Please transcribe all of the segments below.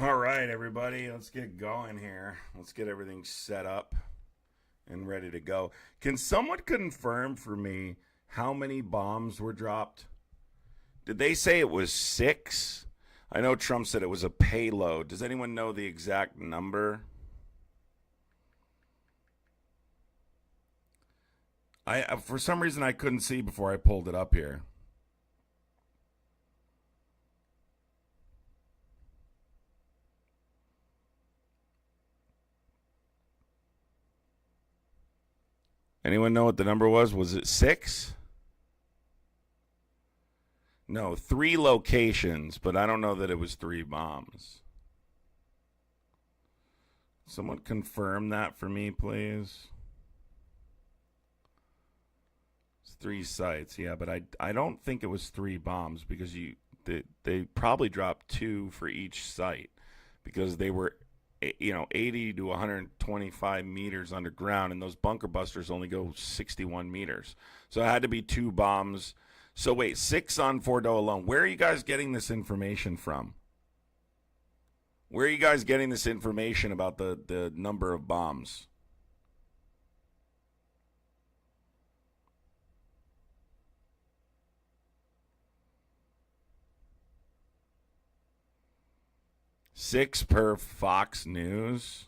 All right, everybody, let's get going here. Let's get everything set up and ready to go. Can someone confirm for me how many bombs were dropped? Did they say it was 6? I know Trump said it was a payload. Does anyone know the exact number? For some reason I couldn't see before I pulled it up here. Anyone know what the number was? Was it 6? No, 3 locations, but I don't know that it was 3 bombs. Someone confirm that for me, please. It's 3 sites, yeah, but I don't think it was 3 bombs because they probably dropped 2 for each site because they were 80 to 125 meters underground, and those bunker busters only go 61 meters. So it had to be 2 bombs. So wait, 6 on Fordo alone. Where are you guys getting this information from? Where are you guys getting this information about the number of bombs? Six per Fox News.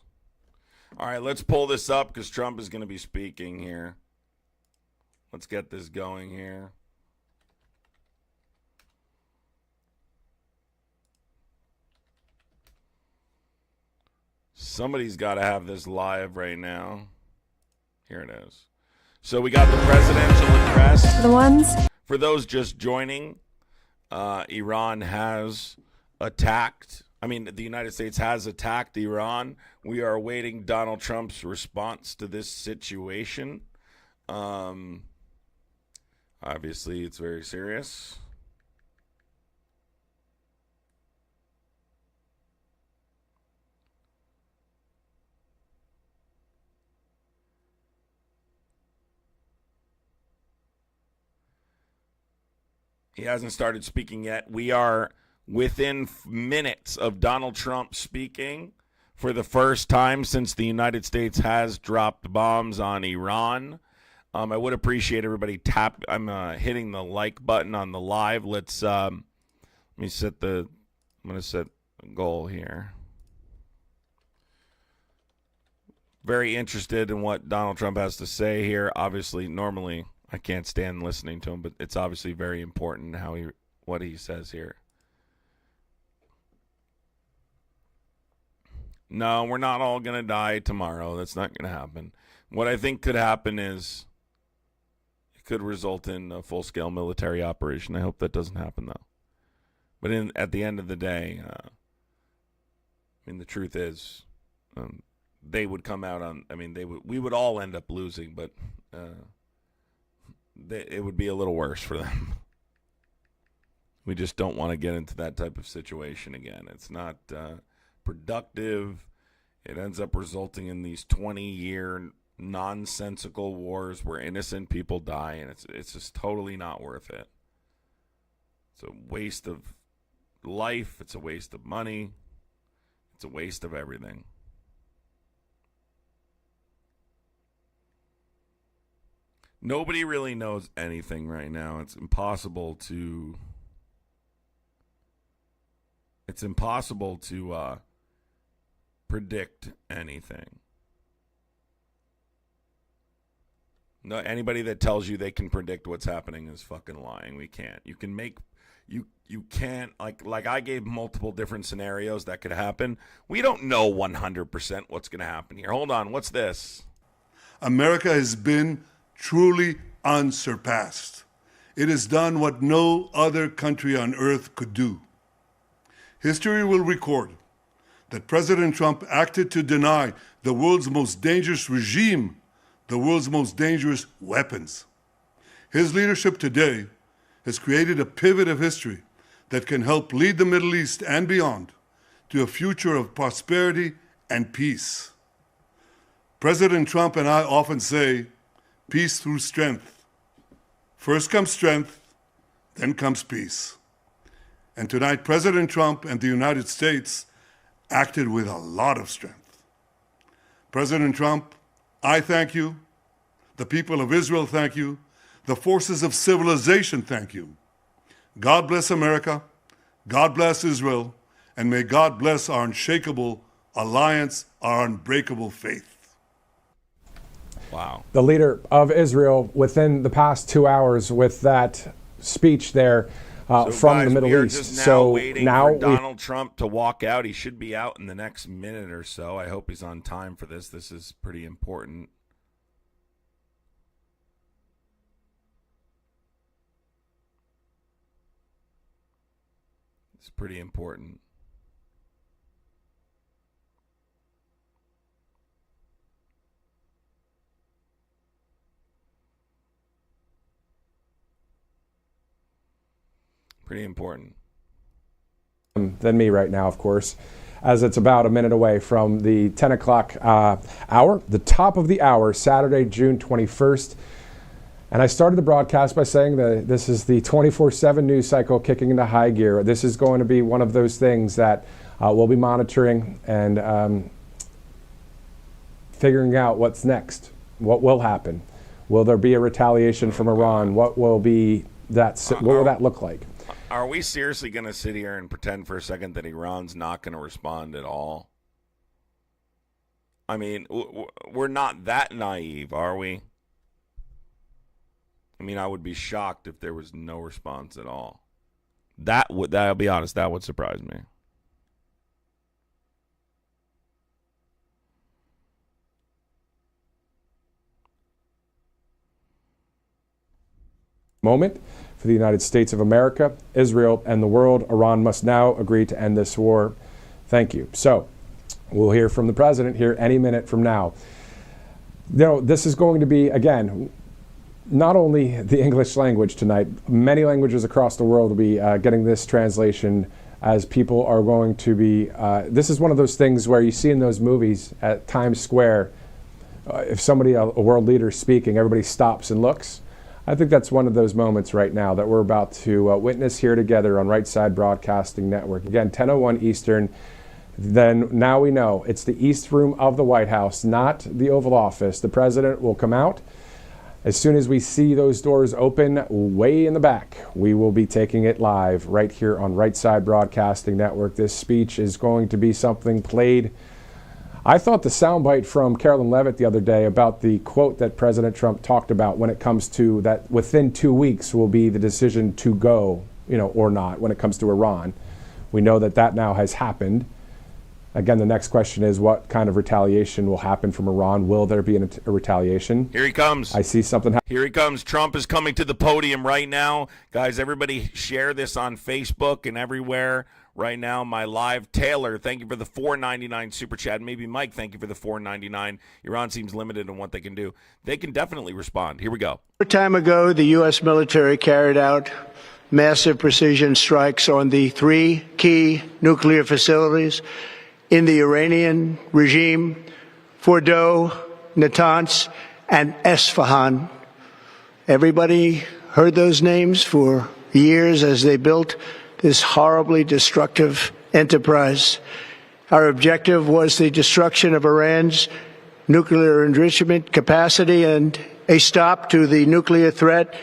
All right, let's pull this up because Trump is going to be speaking here. Let's get this going here. Somebody's got to have this live right now. Here it is. So we got the presidential address. The ones. For those just joining, Iran has attacked. The United States has attacked Iran. We are awaiting Donald Trump's response to this situation. Obviously, it's very serious. He hasn't started speaking yet. We are within minutes of Donald Trump speaking for the first time since the United States has dropped bombs on Iran. I would appreciate everybody tap. I'm hitting the like button on the live. Let's let me set the. I'm going to set a goal here. Very interested in what Donald Trump has to say here. Obviously, normally I can't stand listening to him, but it's obviously very important what he says here. No, we're not all going to die tomorrow. That's not going to happen. What I think could happen is it could result in a full-scale military operation. I hope that doesn't happen, though. But at the end of the day, the truth is they would come out on, we would all end up losing, but it would be a little worse for them. We just don't want to get into that type of situation again. It's not productive. It ends up resulting in these 20-year nonsensical wars where innocent people die, and it's just totally not worth it. It's a waste of life. It's a waste of money. It's a waste of everything. Nobody really knows anything right now. It's impossible to predict anything. No, anybody that tells you they can predict what's happening is fucking lying. We can't. You can't like I gave multiple different scenarios that could happen. We don't know 100% what's going to happen here. Hold on, what's this? America has been truly unsurpassed. It has done what no other country on earth could do. History will record that President Trump acted to deny the world's most dangerous regime the world's most dangerous weapons. His leadership today has created a pivot of history that can help lead the Middle East and beyond to a future of prosperity and peace. President Trump and I often say, peace through strength. First comes strength, then comes peace. And tonight, President Trump and the United States acted with a lot of strength. President Trump, I thank you. The people of Israel thank you. The forces of civilization thank you. God bless America. God bless Israel. And may God bless our unshakable alliance, our unbreakable faith. Wow. The leader of Israel within the past 2 hours with that speech there from guys, the Middle we are East. just now So waiting now for Donald Trump to walk out. He should be out in the next minute or so. I hope he's on time for this. This is pretty important. It's pretty important. Pretty important. Than me right now, of course, as it's about a minute away from the 10 o'clock hour, the top of the hour, Saturday, June 21st. And I started the broadcast by saying that this is the 24/7 news cycle kicking into high gear. This is going to be one of those things that we'll be monitoring and figuring out what's next. What will happen? Will there be a retaliation from Iran? What will be that? What will that look like? Are we seriously going to sit here and pretend for a second that Iran's not going to respond at all? I mean, we're not that naive, are we? I mean, I would be shocked if there was no response at all. I'll be honest, that would surprise me. Moment for the United States of America, Israel, and the world. Iran must now agree to end this war. Thank you. So we'll hear from the president here any minute from now. You know, this is going to be, again, not only the English language tonight, many languages across the world will be getting this translation as people are going to be, this is one of those things where you see in those movies at Times Square, if somebody, a world leader is speaking, everybody stops and looks. I think that's one of those moments right now that we're about to witness here together on Right Side Broadcasting Network. Again, 10:01 Eastern. Then now we know it's the East Room of the White House, not the Oval Office. The president will come out. As soon as we see those doors open way in the back, we will be taking it live right here on Right Side Broadcasting Network. This speech is going to be something played. I thought the soundbite from Carolyn Levitt the other day about the quote that President Trump talked about when it comes to that within 2 weeks will be the decision to go, or not when it comes to Iran. We know that now has happened. Again, the next question is what kind of retaliation will happen from Iran? Will there be a retaliation? Here he comes. I see something. Here he comes. Trump is coming to the podium right now. Guys, everybody share this on Facebook and everywhere right now. My live. Taylor, thank you for the $4.99 super chat. Maybe Mike, thank you for the $4.99. Iran seems limited in what they can do. They can definitely respond. Here we go. A time ago, the U.S. military carried out massive precision strikes on the 3 key nuclear facilities in the Iranian regime: Fordow, Natanz, and Esfahan. Everybody heard those names for years as they built this horribly destructive enterprise. Our objective was the destruction of Iran's nuclear enrichment capacity and a stop to the nuclear threat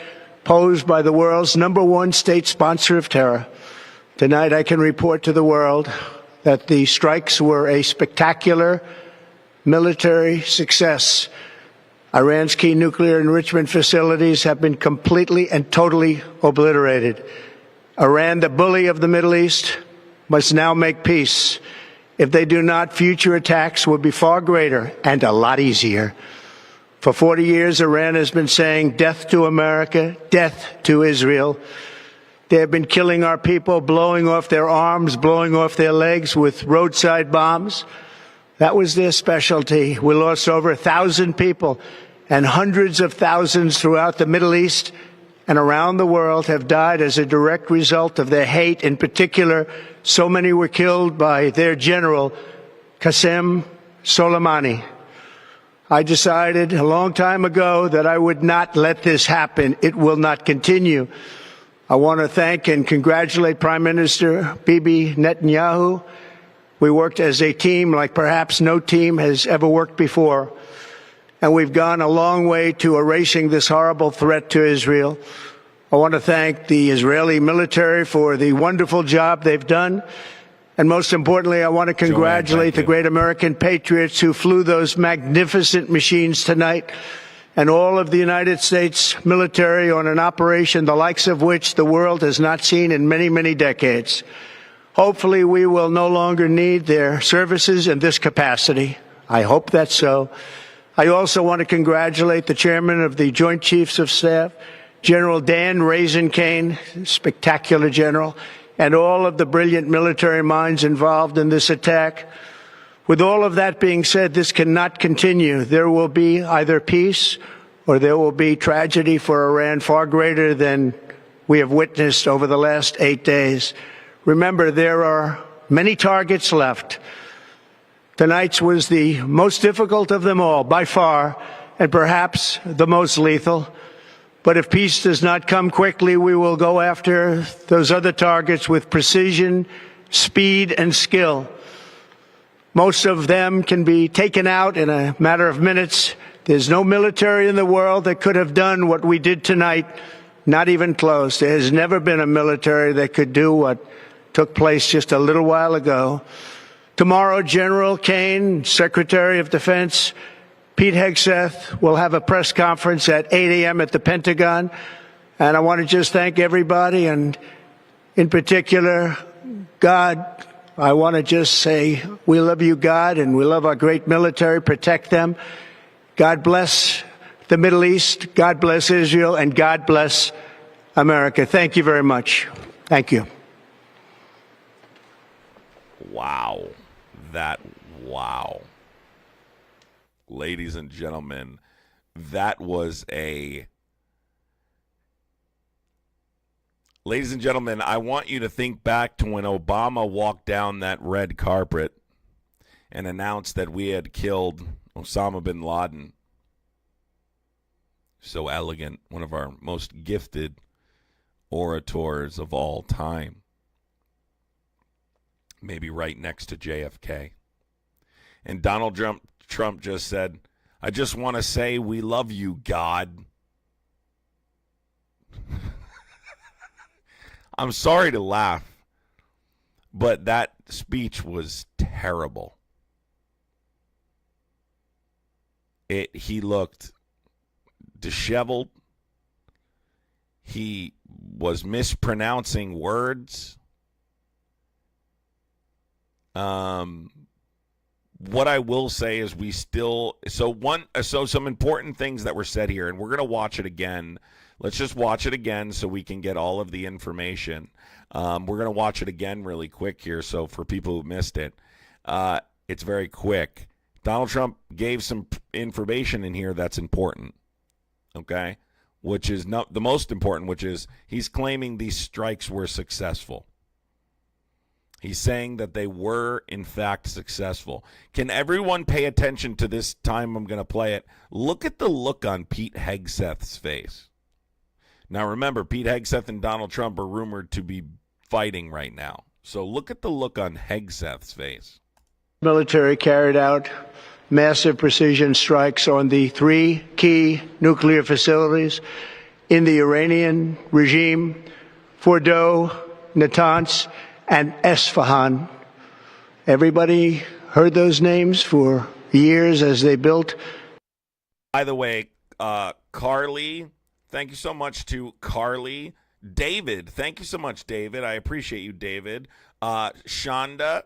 posed by the world's #1 state sponsor of terror. Tonight, I can report to the world that the strikes were a spectacular military success. Iran's key nuclear enrichment facilities have been completely and totally obliterated. Iran, the bully of the Middle East, must now make peace. If they do not, future attacks will be far greater and a lot easier. For 40 years, Iran has been saying death to America, death to Israel. They have been killing our people, blowing off their arms, blowing off their legs with roadside bombs. That was their specialty. We lost over 1,000 people, and hundreds of thousands throughout the Middle East and around the world have died as a direct result of their hate. In particular, so many were killed by their general, Qasem Soleimani. I decided a long time ago that I would not let this happen. It will not continue. I want to thank and congratulate Prime Minister Bibi Netanyahu We worked as a team like perhaps no team has ever worked before. And we've gone a long way to erasing this horrible threat to Israel. I want to thank the Israeli military for the wonderful job they've done. And most importantly, I want to congratulate the great American patriots who flew those magnificent machines tonight, and all of the United States military on an operation the likes of which the world has not seen in many, many decades. Hopefully, we will no longer need their services in this capacity. I hope that's so. I also want to congratulate the chairman of the Joint Chiefs of Staff, General Dan Raisin Kane, spectacular general, and all of the brilliant military minds involved in this attack. With all of that being said, this cannot continue. There will be either peace or there will be tragedy for Iran far greater than we have witnessed over the last 8 days. Remember, there are many targets left. Tonight's was the most difficult of them all, by far, and perhaps the most lethal. But if peace does not come quickly, we will go after those other targets with precision, speed, and skill. Most of them can be taken out in a matter of minutes. There's no military in the world that could have done what we did tonight, not even close. There has never been a military that could do what took place just a little while ago. Tomorrow, General Kane, Secretary of Defense, Pete Hegseth will have a press conference at 8 a.m. at the Pentagon. And I want to just thank everybody, and in particular, God. I want to just say we love you, God, and we love our great military. Protect them. God bless the Middle East. God bless Israel. And God bless America. Thank you very much. Thank you. Wow. Wow. Ladies and gentlemen, that was a... Ladies and gentlemen, I want you to think back to when Obama walked down that red carpet and announced that we had killed Osama bin Laden. So elegant, one of our most gifted orators of all time. Maybe right next to JFK. And Donald Trump just said, I just want to say we love you, God. I'm sorry to laugh, but that speech was terrible. He looked disheveled. He was mispronouncing words. What I will say is so some important things that were said here, and we're going to watch it again. Let's just watch it again so we can get all of the information. We're going to watch it again really quick here, so for people who missed it, it's very quick. Donald Trump gave some information in here that's important, okay? Which is not the most important, which is he's claiming these strikes were successful. He's saying that they were, in fact, successful. Can everyone pay attention to this time I'm going to play it? Look at the look on Pete Hegseth's face. Now, remember, Pete Hegseth and Donald Trump are rumored to be fighting right now. So look at the look on Hegseth's face. Military carried out massive precision strikes on the 3 key nuclear facilities in the Iranian regime, Fordow, Natanz, and Esfahan. Everybody heard those names for years as they built. By the way, Carly, thank you so much to Carly. David, thank you so much, David. I appreciate you, David. Shonda,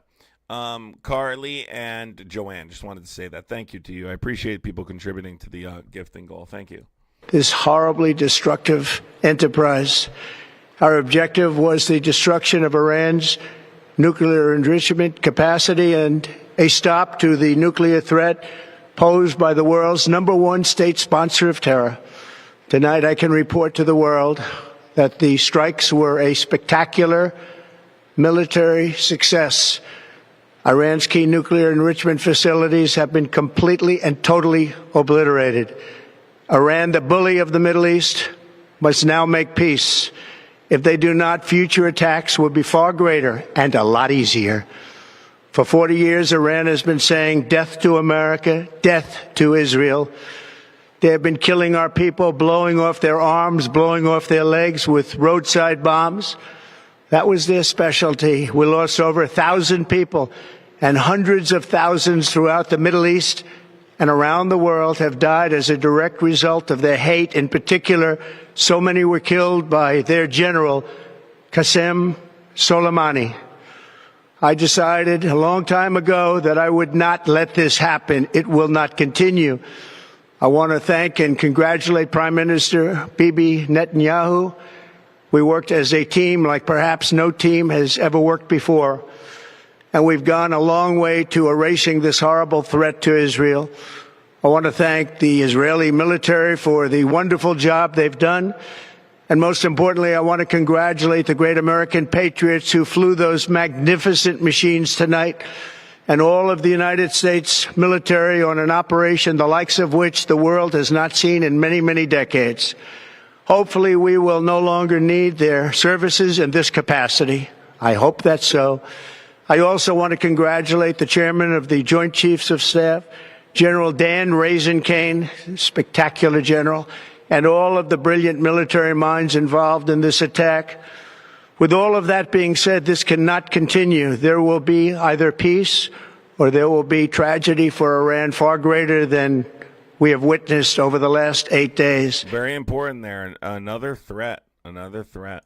Carly, and Joanne. Just wanted to say that. Thank you to you. I appreciate people contributing to the gifting goal. Thank you. This horribly destructive enterprise. Our objective was the destruction of Iran's nuclear enrichment capacity and a stop to the nuclear threat posed by the world's #1 state sponsor of terror. Tonight, I can report to the world that the strikes were a spectacular military success. Iran's key nuclear enrichment facilities have been completely and totally obliterated. Iran, the bully of the Middle East, must now make peace. If they do not, future attacks will be far greater and a lot easier. For 40 years, Iran has been saying death to America, death to Israel. They have been killing our people, blowing off their arms, blowing off their legs with roadside bombs. That was their specialty. We lost over 1,000 people, and hundreds of thousands throughout the Middle East and around the world have died as a direct result of their hate. In particular, so many were killed by their general, Qasem Soleimani. I decided a long time ago that I would not let this happen. It will not continue. I want to thank and congratulate Prime Minister Bibi Netanyahu. We worked as a team like perhaps no team has ever worked before. And we've gone a long way to erasing this horrible threat to Israel. I want to thank the Israeli military for the wonderful job they've done. And most importantly, I want to congratulate the great American patriots who flew those magnificent machines tonight, and all of the United States military on an operation the likes of which the world has not seen in many, many decades. Hopefully, we will no longer need their services in this capacity. I hope that's so. I also want to congratulate the chairman of the Joint Chiefs of Staff, General Dan Kane, spectacular general, and all of the brilliant military minds involved in this attack. With all of that being said, this cannot continue. There will be either peace or there will be tragedy for Iran far greater than we have witnessed over the last 8 days. Very important there. Another threat. Another threat.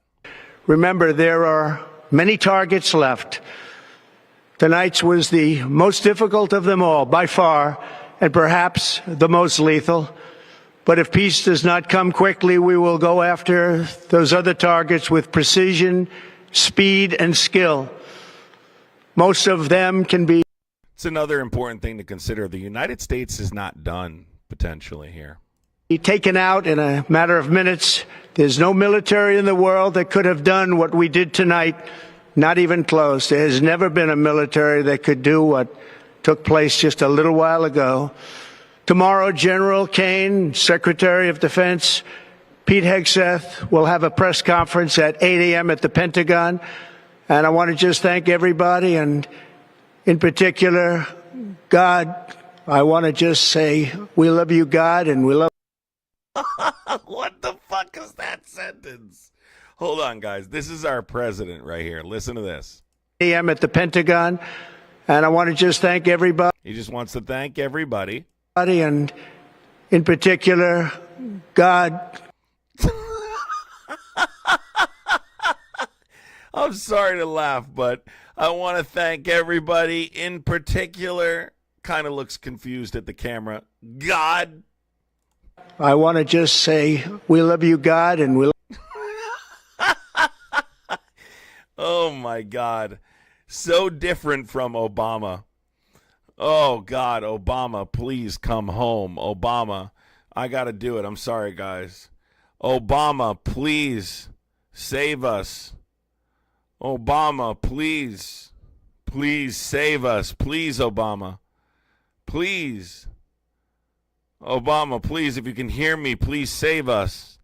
Remember, there are many targets left. Tonight's was the most difficult of them all, by far, and perhaps the most lethal. But if peace does not come quickly, we will go after those other targets with precision, speed, and skill. Most of them can be. It's another important thing to consider. The United States is not done, potentially, here. Taken out in a matter of minutes. There's no military in the world that could have done what we did tonight, not even close. There has never been a military that could do what took place just a little while ago. Tomorrow, General Kane, Secretary of Defense, Pete Hegseth will have a press conference at 8 a.m. at the Pentagon. And I want to just thank everybody, and in particular, God. I want to just say, we love you, God, and we love. What the fuck is that sentence? Hold on, guys. This is our president right here. Listen to this. 8 a.m. at the Pentagon. And I want to just thank everybody. He just wants to thank everybody. And in particular, God. I'm sorry to laugh, but I want to thank everybody. In particular, kind of looks confused at the camera. God. I want to just say, we love you, God, and we Oh, my God. So different from Obama. Oh, God, Obama, please come home. Obama, I got to do it. I'm sorry, guys. Obama, please save us. Obama, please. Please save us. Please, Obama. Please. Obama, please, if you can hear me, please save us.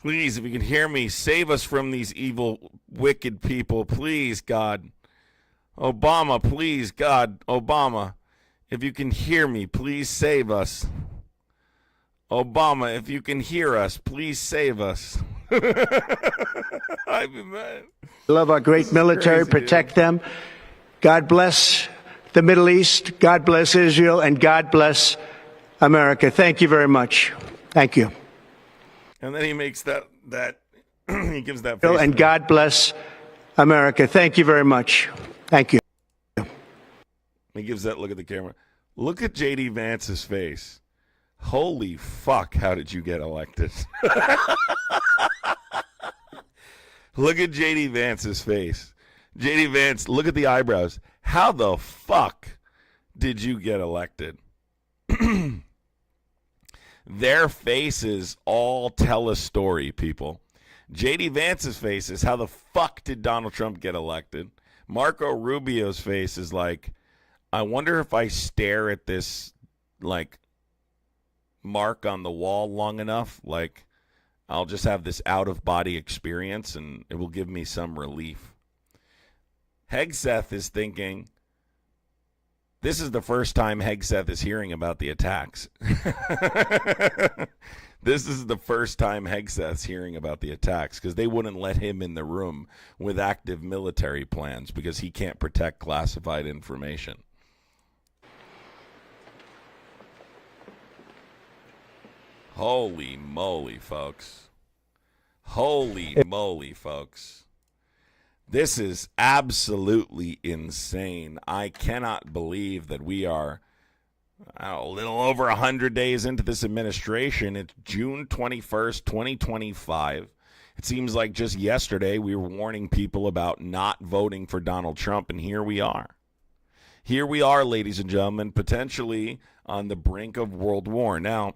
Please, if you can hear me, save us from these evil, wicked people. Please, God. Obama, please, God, Obama, if you can hear me, please save us. Obama, if you can hear us, please save us. I mean, man. Love our great military, crazy, protect them. God bless the Middle East, God bless Israel, and God bless America. Thank you very much. Thank you. And then he makes that he gives that face. And God bless America. Thank you very much. Thank you. He gives that look at the camera. Look at J.D. Vance's face. Holy fuck, how did you get elected? Look at J.D. Vance's face. J.D. Vance, look at the eyebrows. How the fuck did you get elected? Their faces all tell a story, people. J.D. Vance's face is, how the fuck did Donald Trump get elected? Marco Rubio's face is like, I wonder if I stare at this, like, mark on the wall long enough, like, I'll just have this out-of-body experience and it will give me some relief. Hegseth is thinking, This is the first time Hegseth is hearing about the attacks. This is the first time Hegseth's hearing about the attacks because they wouldn't let him in the room with active military plans because he can't protect classified information. Holy moly, folks. Holy moly, folks. This is absolutely insane. I cannot believe that we are a little over 100 days into this administration. It's June 21st, 2025. It seems like just yesterday we were warning people about not voting for Donald Trump, and here we are. Here we are, ladies and gentlemen, potentially on the brink of World War. Now,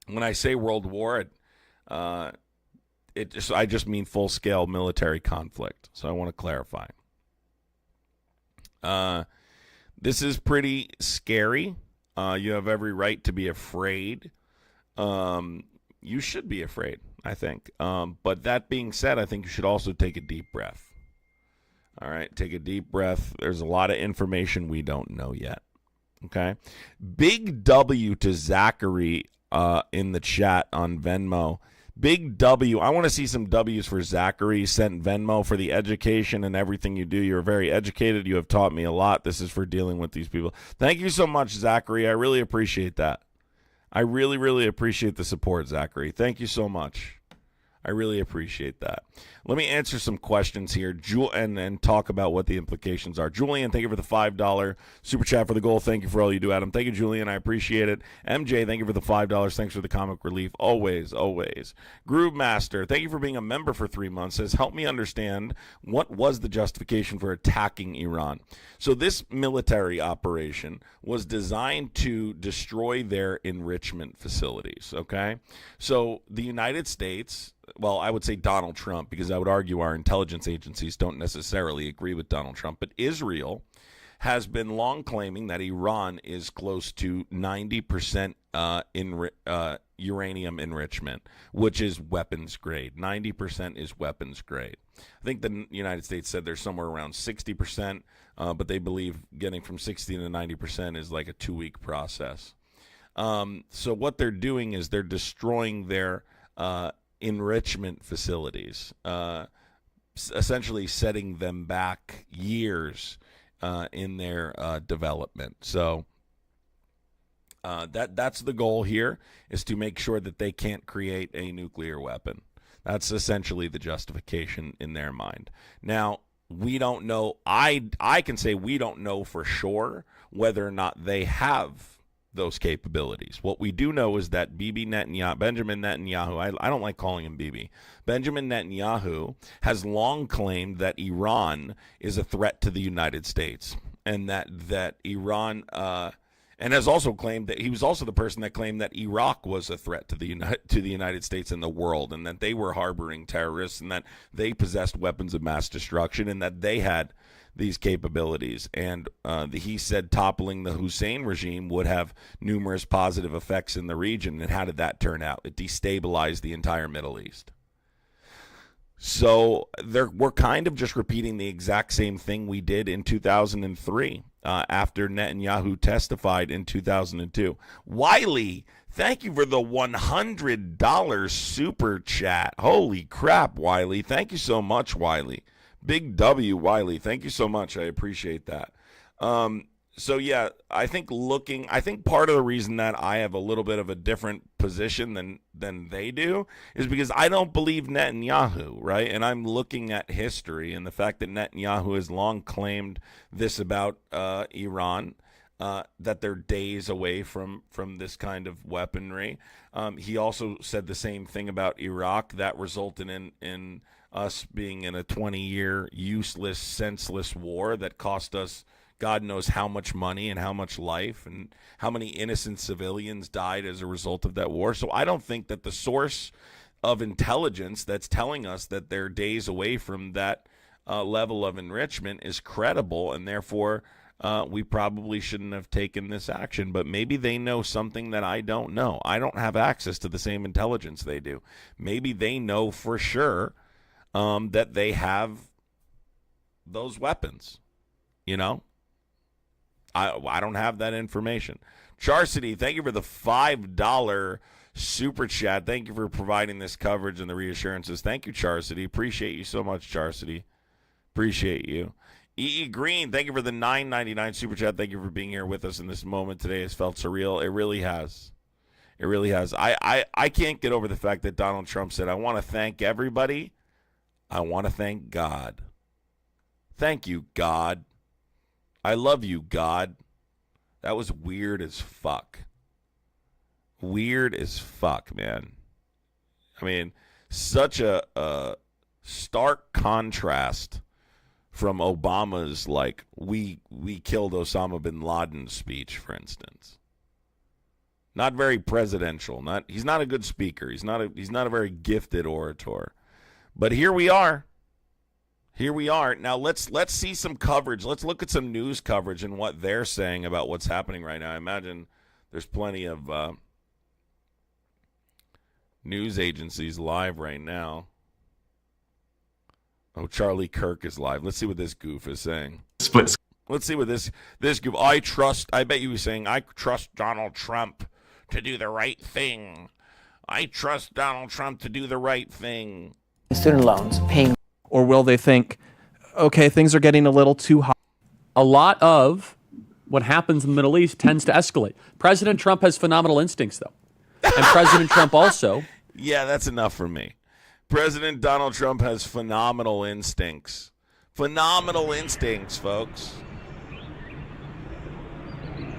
when I say World War, I just mean full-scale military conflict. So I want to clarify. This is pretty scary. You have every right to be afraid. You should be afraid, I think. But that being said, I think you should also take a deep breath. All right, take a deep breath. There's a lot of information we don't know yet. Okay? Big W to Zachary in the chat on Venmo. Big W. I want to see some W's for Zachary. Sent Venmo for the education and everything you do. You're very educated. You have taught me a lot. This is for dealing with these people. Thank you so much, Zachary. I really appreciate that. I really, really appreciate the support, Zachary. Thank you so much. I really appreciate that. Let me answer some questions here and talk about what the implications are. Julian, thank you for the $5 super chat for the goal. Thank you for all you do, Adam. Thank you, Julian. I appreciate it. MJ, thank you for the $5. Thanks for the comic relief. Always, always. Groove Master, thank you for being a member for 3 months. Says, help me understand what was the justification for attacking Iran. So this military operation was designed to destroy their enrichment facilities, okay? So the United States, well, I would say Donald Trump, because I would argue our intelligence agencies don't necessarily agree with Donald Trump, but Israel has been long claiming that Iran is close to 90% uranium enrichment, which is weapons grade. 90% is weapons grade. I think the United States said they're somewhere around 60%, but they believe getting from 60 to 90% is like a 2-week process. So what they're doing is they're destroying their enrichment facilities, essentially setting them back years in their development. So that's the goal here, is to make sure that they can't create a nuclear weapon. That's essentially the justification in their mind. Now, we don't know. I can say we don't know for sure whether or not they have those capabilities. What we do know is that Benjamin Netanyahu, I don't like calling him Bibi, Benjamin Netanyahu has long claimed that Iran is a threat to the United States, and that Iran, and has also claimed that he was also the person that claimed that Iraq was a threat to the United States and the world, and that they were harboring terrorists, and that they possessed weapons of mass destruction, and that they had these capabilities. And he said toppling the Hussein regime would have numerous positive effects in the region. And how did that turn out? It destabilized the entire Middle East. So we're kind of just repeating the exact same thing we did in 2003 after Netanyahu testified in 2002. Wiley, thank you for the $100 super chat. Holy crap, Wiley. Thank you so much, Wiley. Big W, Wiley. Thank you so much. I appreciate that. So, yeah, I think part of the reason that I have a little bit of a different position than they do is because I don't believe Netanyahu, right? And I'm looking at history and the fact that Netanyahu has long claimed this about Iran, that they're days away from this kind of weaponry. He also said the same thing about Iraq. That resulted in us being in a 20-year useless, senseless war that cost us God knows how much money and how much life, and how many innocent civilians died as a result of that war. So I don't think that the source of intelligence that's telling us that they're days away from that level of enrichment is credible, and therefore we probably shouldn't have taken this action. But maybe they know something that I don't know. I don't have access to the same intelligence they do. Maybe they know for sure that they have those weapons, you know? I don't have that information. Charcity, thank you for the $5 super chat. Thank you for providing this coverage and the reassurances. Thank you, Charcity. Appreciate you so much, Charcity. Appreciate you. E.E. Green, thank you for the $9.99 super chat. Thank you for being here with us in this moment today. It's felt surreal. It really has. It really has. I can't get over the fact that Donald Trump said, I want to thank everybody. I want to thank God. Thank you, God. I love you, God. That was weird as fuck. Weird as fuck, man. I mean, such a stark contrast from Obama's, like, we killed Osama bin Laden speech, for instance. Not very presidential. He's not a good speaker. He's not a very gifted orator. But here we are. Here we are. Now let's see some coverage. Let's look at some news coverage and what they're saying about what's happening right now. I imagine there's plenty of news agencies live right now. Oh, Charlie Kirk is live. Let's see what this goof is saying. Splits. Let's see what this goof. I bet you he's saying, I trust Donald Trump to do the right thing. I trust Donald Trump to do the right thing. Student loans paying. Or will they think, okay, things are getting a little too hot? A lot of what happens in the Middle East tends to escalate. President Trump has phenomenal instincts, though. And President Trump also. Yeah, that's enough for me. President Donald Trump has phenomenal instincts. Phenomenal instincts, folks.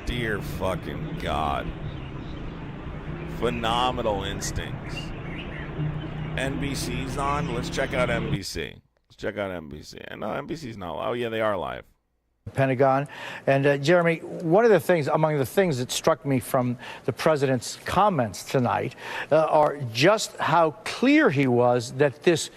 Dear fucking God. Phenomenal instincts. NBC's on. Let's check out NBC. And no, NBC's not. Oh, yeah, they are live. Pentagon. And Jeremy, one of the things, among the things that struck me from the president's comments tonight are just how clear he was that this.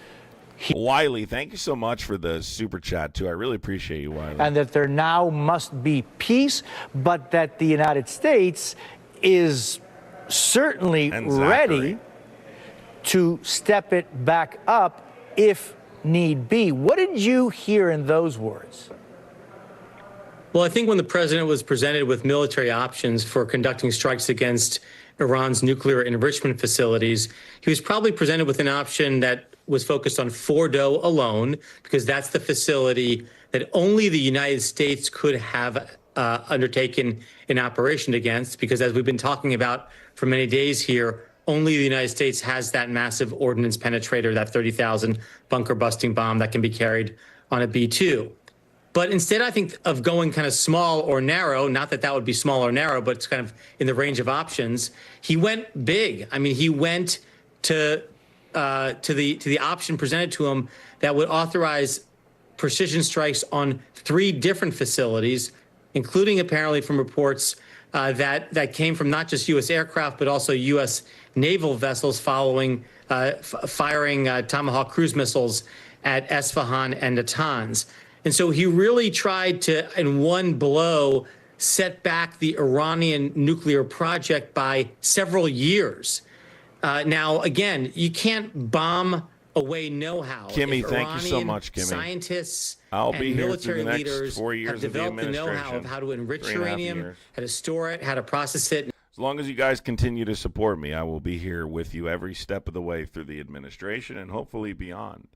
Wiley, thank you so much for the super chat, too. I really appreciate you, Wiley. And that there now must be peace, but that the United States is certainly ready to step it back up if need be. What did you hear in those words? Well, I think when the president was presented with military options for conducting strikes against Iran's nuclear enrichment facilities, he was probably presented with an option that was focused on Fordo alone, because that's the facility that only the United States could have undertaken an operation against, because as we've been talking about for many days here, only the United States has that massive ordnance penetrator, that 30,000 bunker busting bomb that can be carried on a B-2. But instead, I think, of going kind of small or narrow, not that that would be small or narrow, but it's kind of in the range of options, he went big. I mean, he went to the option presented to him that would authorize precision strikes on 3 different facilities, including apparently from reports that came from not just U.S. aircraft, but also U.S. naval vessels firing Tomahawk cruise missiles at Esfahan and Natanz. And so he really tried to, in one blow, set back the Iranian nuclear project by several years. Now, again, you can't bomb away know-how. Kimmy, thank you so much, Kimmy. Scientists I'll and be here military through the next leaders 4 years have of the developed the know-how administration. of how to enrich 3.5 uranium, years. how to store it, how to process it. As long as you guys continue to support me, I will be here with you every step of the way through the administration and hopefully beyond.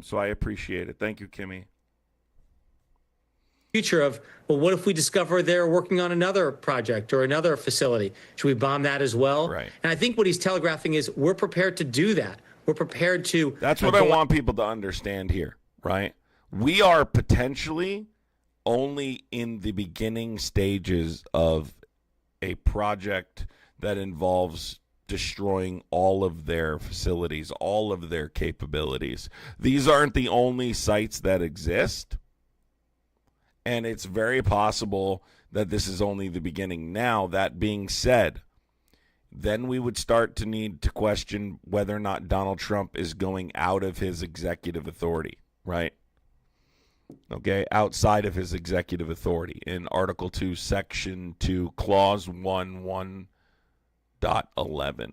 So I appreciate it. Thank you, Kimmy. Future of, well, what if we discover they're working on another project or another facility? Should we bomb that as well? Right. And I think what he's telegraphing is we're prepared to do that. We're prepared to. That's what I want people to understand here, right? We are potentially only in the beginning stages of a project that involves destroying all of their facilities, all of their capabilities. These aren't the only sites that exist. And it's very possible that this is only the beginning. Now, that being said, then we would start to need to question whether or not Donald Trump is going out of his executive authority, right? Okay, outside of his executive authority in Article 2, Section 2, Clause 1.11,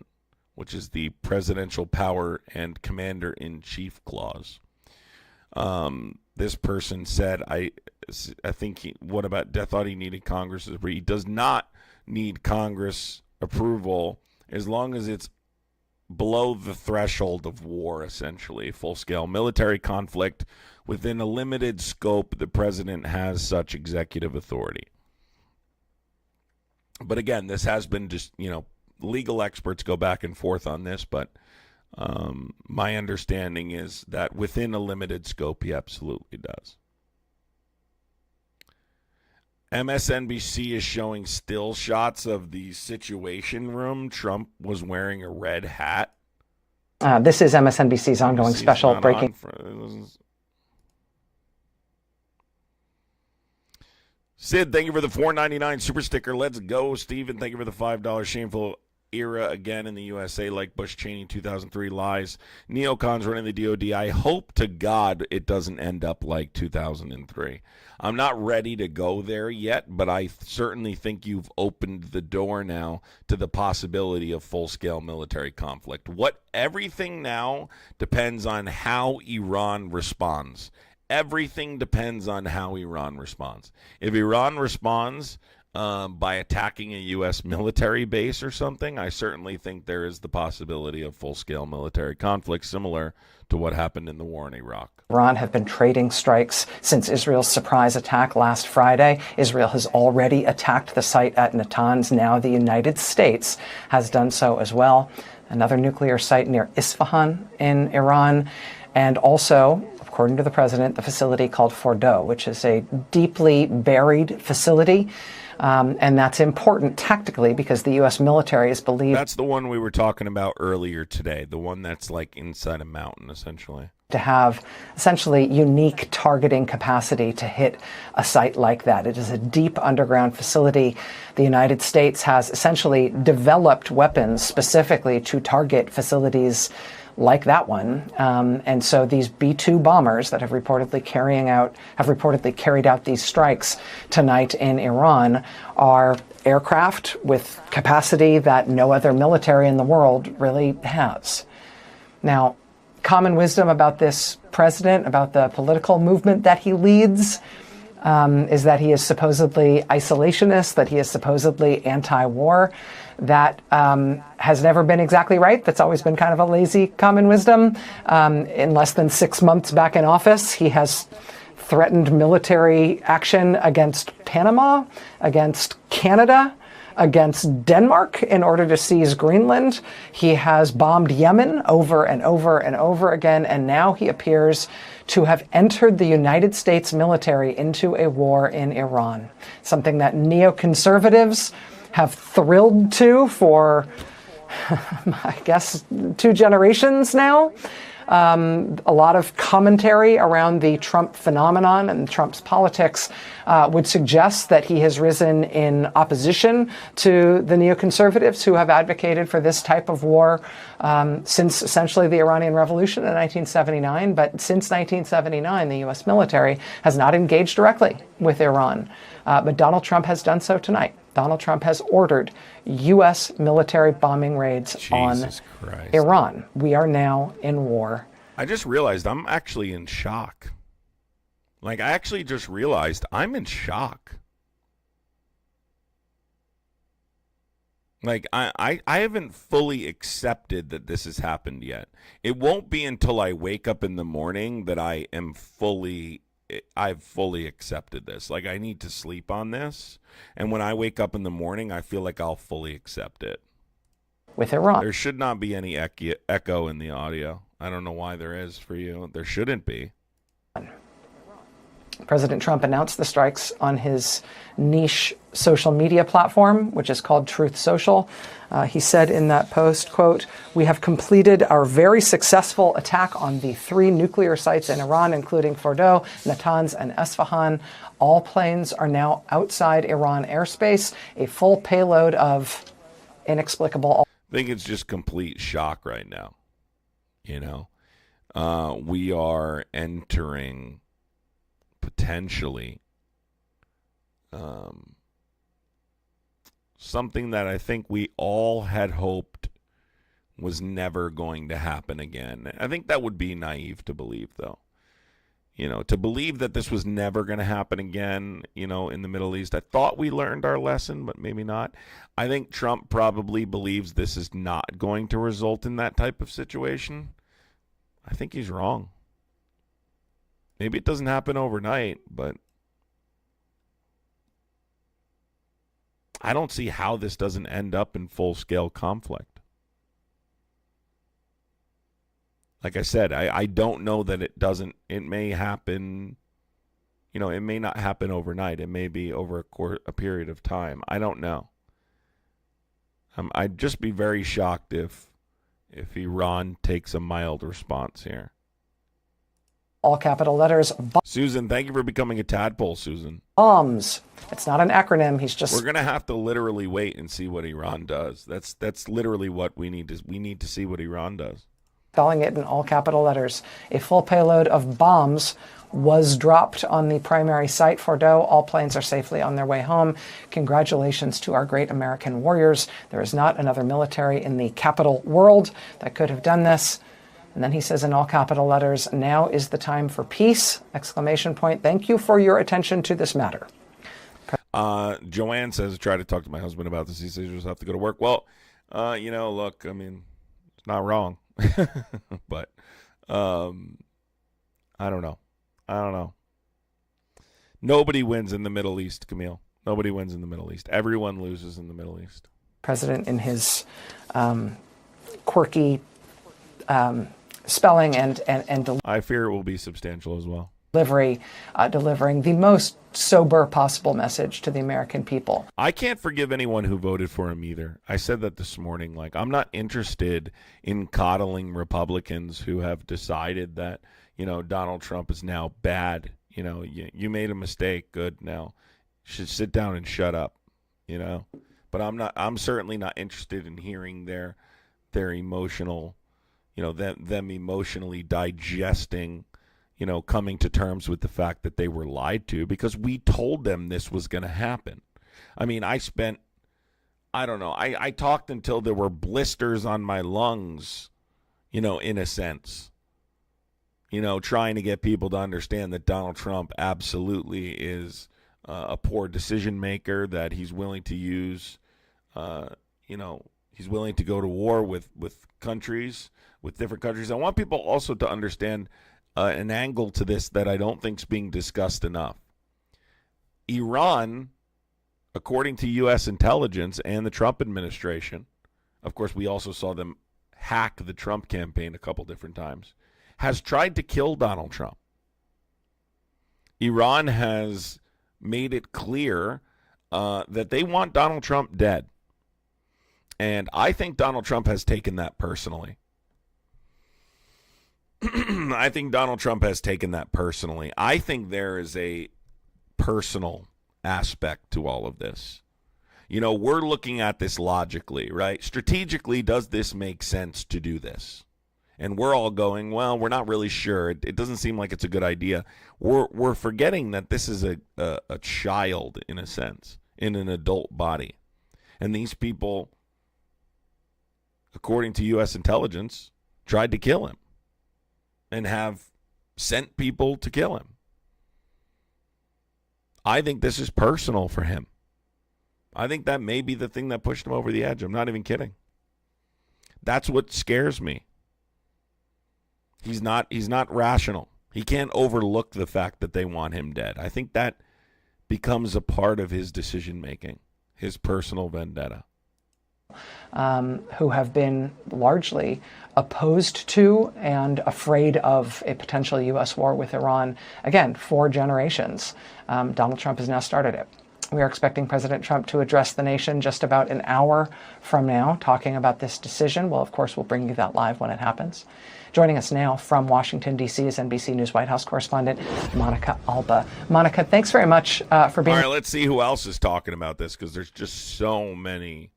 which is the Presidential Power and Commander-in-Chief Clause. This person said, I think what about? I thought he needed Congress. He does not need Congress approval as long as it's below the threshold of war, essentially full-scale military conflict within a limited scope. The president has such executive authority. But again, this has been just, legal experts go back and forth on this, but my understanding is that within a limited scope, he absolutely does. MSNBC is showing still shots of the Situation Room. Trump was wearing a red hat. This is MSNBC's ongoing special breaking. Sid, thank you for the $4.99 super sticker. Let's go. Steven, thank you for the $5 shameful era again in the USA, like Bush Cheney 2003 lies. Neocons running the DOD. I hope to God it doesn't end up like 2003. I'm not ready to go there yet, but I certainly think you've opened the door now to the possibility of full-scale military conflict. Everything now depends on how Iran responds. Everything depends on how Iran responds. If Iran responds by attacking a U.S. military base or something, I certainly think there is the possibility of full-scale military conflict similar to what happened in the war in Iraq. Iran have been trading strikes since Israel's surprise attack last Friday. Israel has already attacked the site at Natanz. Now the United States has done so as well. Another nuclear site near Isfahan in Iran. And also, according to the president, the facility called Fordo, which is a deeply buried facility. And that's important tactically because the U.S. military is believed... That's the one we were talking about earlier today, the one that's like inside a mountain, essentially. ...to have essentially unique targeting capacity to hit a site like that. It is a deep underground facility. The United States has essentially developed weapons specifically to target facilities like that one. And so these B-2 bombers that have reportedly carried out these strikes tonight in Iran are aircraft with capacity that no other military in the world really has. Now, common wisdom about this president, about the political movement that he leads, is that he is supposedly isolationist, that he is supposedly anti-war. That has never been exactly right. That's always been kind of a lazy common wisdom. In less than 6 months back in office, he has threatened military action against Panama, against Canada, against Denmark in order to seize Greenland. He has bombed Yemen over and over and over again, and now he appears to have entered the United States military into a war in Iran, something that neoconservatives have thrilled to for, I guess, 2 generations now. A lot of commentary around the Trump phenomenon and Trump's politics would suggest that he has risen in opposition to the neoconservatives who have advocated for this type of war since essentially the Iranian Revolution in 1979. But since 1979, the U.S. military has not engaged directly with Iran. But Donald Trump has done so tonight. Donald Trump has ordered U.S. military bombing raids on Iran. We are now in war. I just realized I'm actually in shock. I actually just realized I'm in shock. I haven't fully accepted that this has happened yet. It won't be until I wake up in the morning that I've fully accepted this. I need to sleep on this. And when I wake up in the morning, I feel like I'll fully accept it. With Iran. There should not be any echo in the audio. I don't know why there is for you. There shouldn't be. President Trump announced the strikes on his niche social media platform, which is called Truth Social. He said in that post, quote, "We have completed our very successful attack on the 3 nuclear sites in Iran, including Fordo, Natanz, and Esfahan. All planes are now outside Iran airspace. A full payload of inexplicable..." I think it's just complete shock right now. We are entering potentially something that I think we all had hoped was never going to happen again. I think that would be naive to believe, though. To believe that this was never going to happen again, in the Middle East. I thought we learned our lesson, but maybe not. I think Trump probably believes this is not going to result in that type of situation. I think he's wrong. Maybe it doesn't happen overnight, but I don't see how this doesn't end up in full-scale conflict. Like I said, I don't know that it doesn't. It may happen, it may not happen overnight. It may be over a period of time. I don't know. I'd just be very shocked if Iran takes a mild response here. All capital letters. Susan, thank you for becoming a tadpole, Susan. Bombs. It's not an acronym. We're going to have to literally wait and see what Iran does. That's literally what we need to see what Iran does. Spelling it in all capital letters. A full payload of bombs was dropped on the primary site, Fordo. All planes are safely on their way home. Congratulations to our great American warriors. There is not another military in the capital world that could have done this. And then he says in all capital letters, now is the time for peace! Exclamation point. Thank you for your attention to this matter. Joanne says, try to talk to my husband about this. He says, you just have to go to work. Well, look, I mean, it's not wrong. But I don't know. Nobody wins in the Middle East, Camille. Nobody wins in the Middle East. Everyone loses in the Middle East. President, in his quirky spelling and I fear it will be substantial as well. delivering the most sober possible message to the American people. I can't forgive anyone who voted for him either. I said that this morning. Like, I'm not interested in coddling Republicans who have decided that, Donald Trump is now bad. You made a mistake. Good. Now you should sit down and shut up, But I'm certainly not interested in hearing their emotional, them emotionally digesting, coming to terms with the fact that they were lied to, because we told them this was going to happen. I mean, I talked until there were blisters on my lungs, in a sense, trying to get people to understand that Donald Trump absolutely is a poor decision maker, that he's willing to use, he's willing to go to war with countries, with different countries. I want people also to understand an angle to this that I don't think is being discussed enough. Iran, according to U.S. intelligence and the Trump administration, of course, we also saw them hack the Trump campaign a couple different times, has tried to kill Donald Trump. Iran has made it clear that they want Donald Trump dead. And I think Donald Trump has taken that personally. I think there is a personal aspect to all of this. We're looking at this logically, right? Strategically, does this make sense to do this? And we're all going, well, we're not really sure. It doesn't seem like it's a good idea. We're forgetting that this is a child, in a sense, in an adult body. And these people, according to U.S. intelligence, tried to kill him and have sent people to kill him. I think this is personal for him. I think that may be the thing that pushed him over the edge. I'm not even kidding. That's what scares me. He's not rational. He can't overlook the fact that they want him dead. I think that becomes a part of his decision making, his personal vendetta. Who have been largely opposed to and afraid of a potential U.S. war with Iran, again, for generations. Donald Trump has now started it. We are expecting President Trump to address the nation just about an hour from now, talking about this decision. Well, of course, we'll bring you that live when it happens. Joining us now from Washington, D.C. is NBC News White House correspondent Monica Alba. Monica, thanks very much for being... All right, let's see who else is talking about this, because there's just so many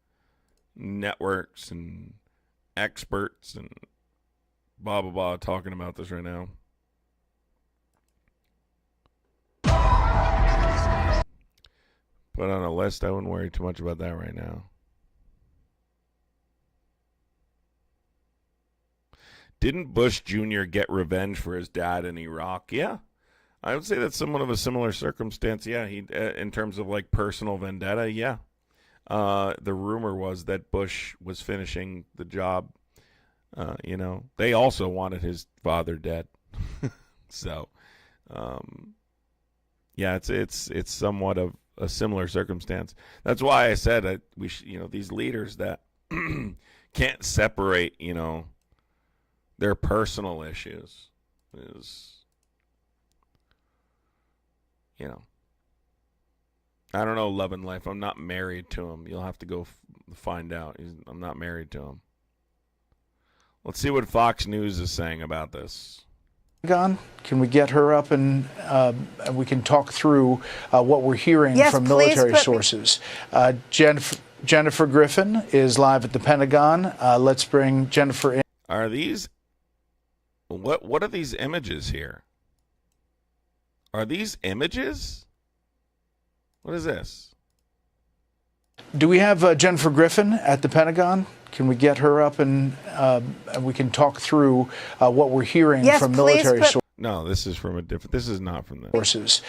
networks and experts and blah, blah, blah talking about this right now. Put on a list. I wouldn't worry too much about that right now. Didn't Bush Jr. get revenge for his dad in Iraq? Yeah. I would say that's somewhat of a similar circumstance. Yeah, he in terms of like personal vendetta. Yeah, the rumor was that Bush was finishing the job. They also wanted his father dead. So, yeah, it's somewhat of a similar circumstance. That's why I said that these leaders that can't separate, their personal issues is. I don't know, love and life. I'm not married to him. You'll have to go find out. I'm not married to him. Let's see what Fox News is saying about this. Can we get her up and we can talk through what we're hearing from military sources? Jennifer Griffin is live at the Pentagon. Let's bring Jennifer in. Are these? What are these images here? Are these images? What is this? Do we have Jennifer Griffin at the Pentagon? Can we get her up and we can talk through what we're hearing from military sources? No, this is from a different. This is not from the sources.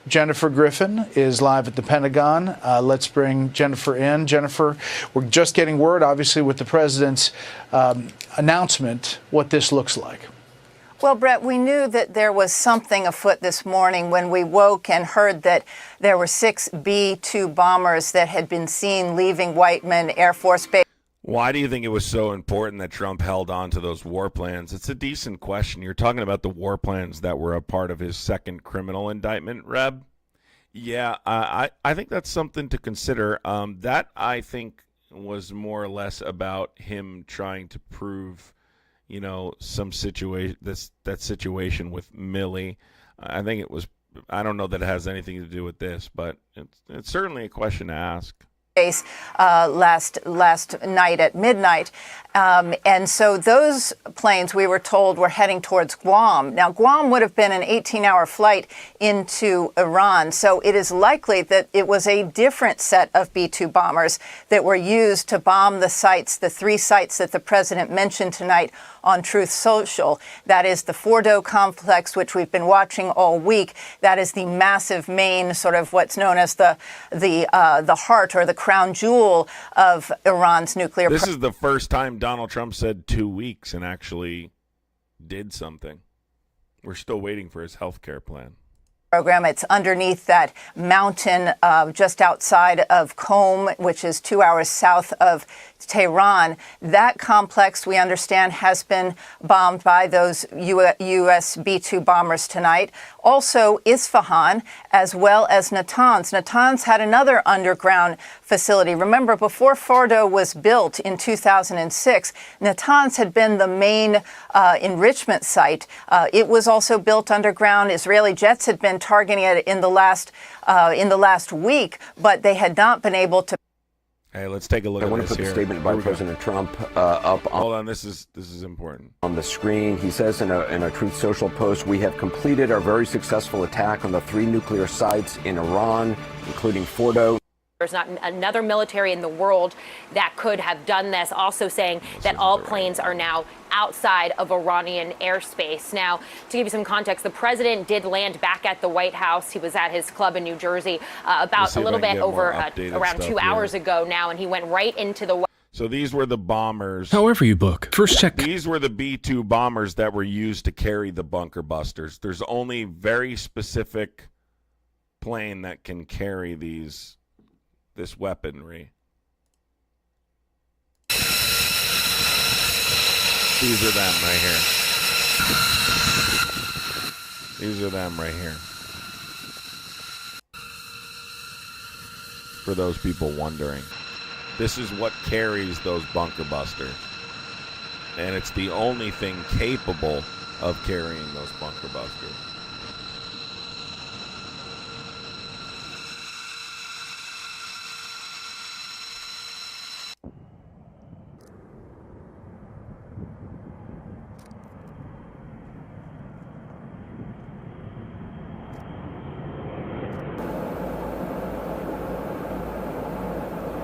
Jennifer Griffin is live at the Pentagon. Let's bring Jennifer in. Jennifer, we're just getting word, obviously, with the president's announcement, what this looks like. Well, Brett, we knew that there was something afoot this morning when we woke and heard that there were 6 B-2 bombers that had been seen leaving Whiteman Air Force Base. Why do you think it was so important that Trump held on to those war plans? It's a decent question. You're talking about the war plans that were a part of his second criminal indictment, Reb. Yeah, I think that's something to consider. That, I think, was more or less about him trying to prove some situation, that situation with Millie. I think it was, I don't know that it has anything to do with this, but it's certainly a question to ask. Last night at midnight. And so those planes, we were told, were heading towards Guam. Now, Guam would have been an 18-hour flight into Iran. So it is likely that it was a different set of B-2 bombers that were used to bomb the 3 sites that the president mentioned tonight on Truth Social. That is the Fordo complex, which we've been watching all week. That is the massive main, sort of what's known as the heart or the crown jewel of Iran's nuclear. This is the first time Donald Trump said 2 weeks and actually did something. We're still waiting for his health care plan. Program. It's underneath that mountain just outside of Qom, which is 2 hours south of Tehran. That complex, we understand, has been bombed by those U.S. B-2 bombers tonight. Also, Isfahan, as well as Natanz. Natanz had another underground facility. Remember, before Fordo was built in 2006, Natanz had been the main enrichment site. It was also built underground. Israeli jets had been targeting it in the last week, but they had not been able to. Hey, let's take a look at this here. I want to put the statement by President Trump up on. Hold on, this is important. On the screen, he says in a Truth Social post, "We have completed our very successful attack on the 3 nuclear sites in Iran, including Fordo." There's not another military in the world that could have done this. Also saying that all planes are now outside of Iranian airspace. Now, to give you some context, the president did land back at the White House. He was at his club in New Jersey about a little bit over around 2 hours ago now, and he went right into the. So these were the bombers. However you book. First check. These were the B-2 bombers that were used to carry the bunker busters. There's only very specific plane that can carry this weaponry. These are them right here. These are them right here. For those people wondering. This is what carries those bunker busters. And it's the only thing capable of carrying those bunker busters.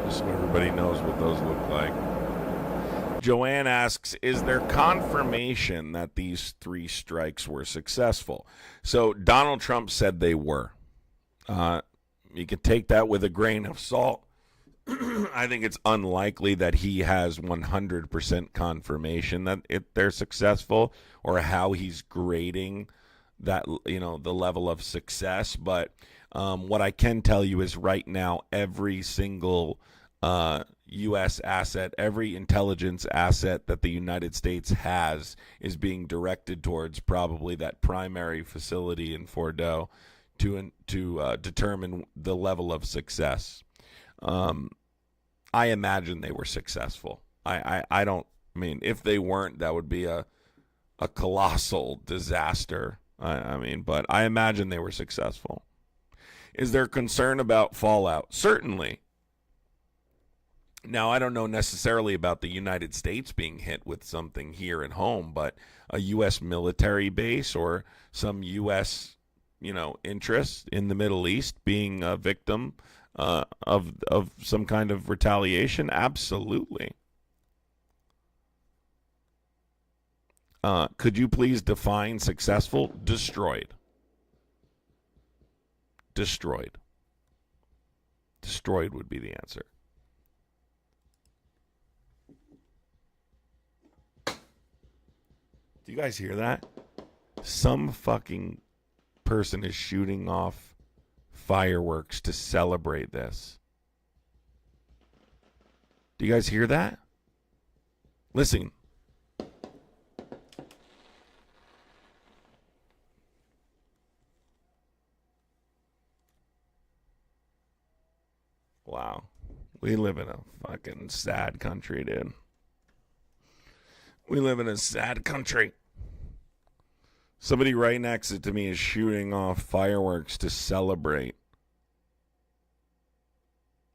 Just so everybody knows what those look like. Joanne asks, is there confirmation that these 3 strikes were successful? So Donald Trump said they were. You could take that with a grain of salt. I think it's unlikely that he has 100% confirmation that they're successful, or how he's grading that, the level of success. But what I can tell you is right now, every single U.S. asset, every intelligence asset that the United States has is being directed towards probably that primary facility in Fordo to determine the level of success. I imagine they were successful. I don't. I mean, if they weren't, that would be a colossal disaster. But I imagine they were successful. Is there concern about fallout? Certainly. Now, I don't know necessarily about the United States being hit with something here at home, but a U.S. military base or some U.S. interest in the Middle East being a victim of some kind of retaliation, absolutely. Could you please define successful? Destroyed. Destroyed. Destroyed would be the answer. Do you guys hear that? Some fucking person is shooting off fireworks to celebrate this. Do you guys hear that? Listen. Wow. We live in a fucking sad country, dude. We live in a sad country. Somebody right next to me is shooting off fireworks to celebrate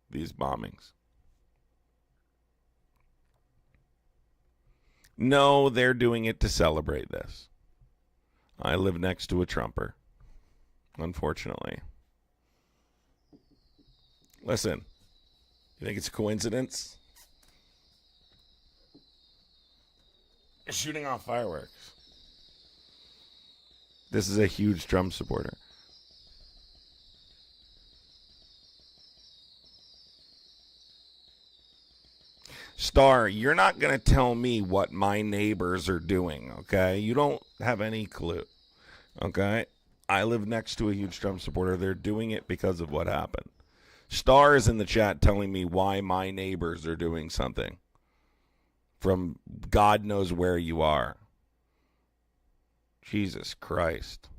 these bombings. No, they're doing it to celebrate this. I live next to a Trumper, unfortunately. Listen, you think it's a coincidence? Shooting off fireworks. This is a huge Trump supporter. Star, you're not going to tell me what my neighbors are doing, okay? You don't have any clue, okay? I live next to a huge Trump supporter. They're doing it because of what happened. Star is in the chat telling me why my neighbors are doing something from God knows where you are. Jesus Christ.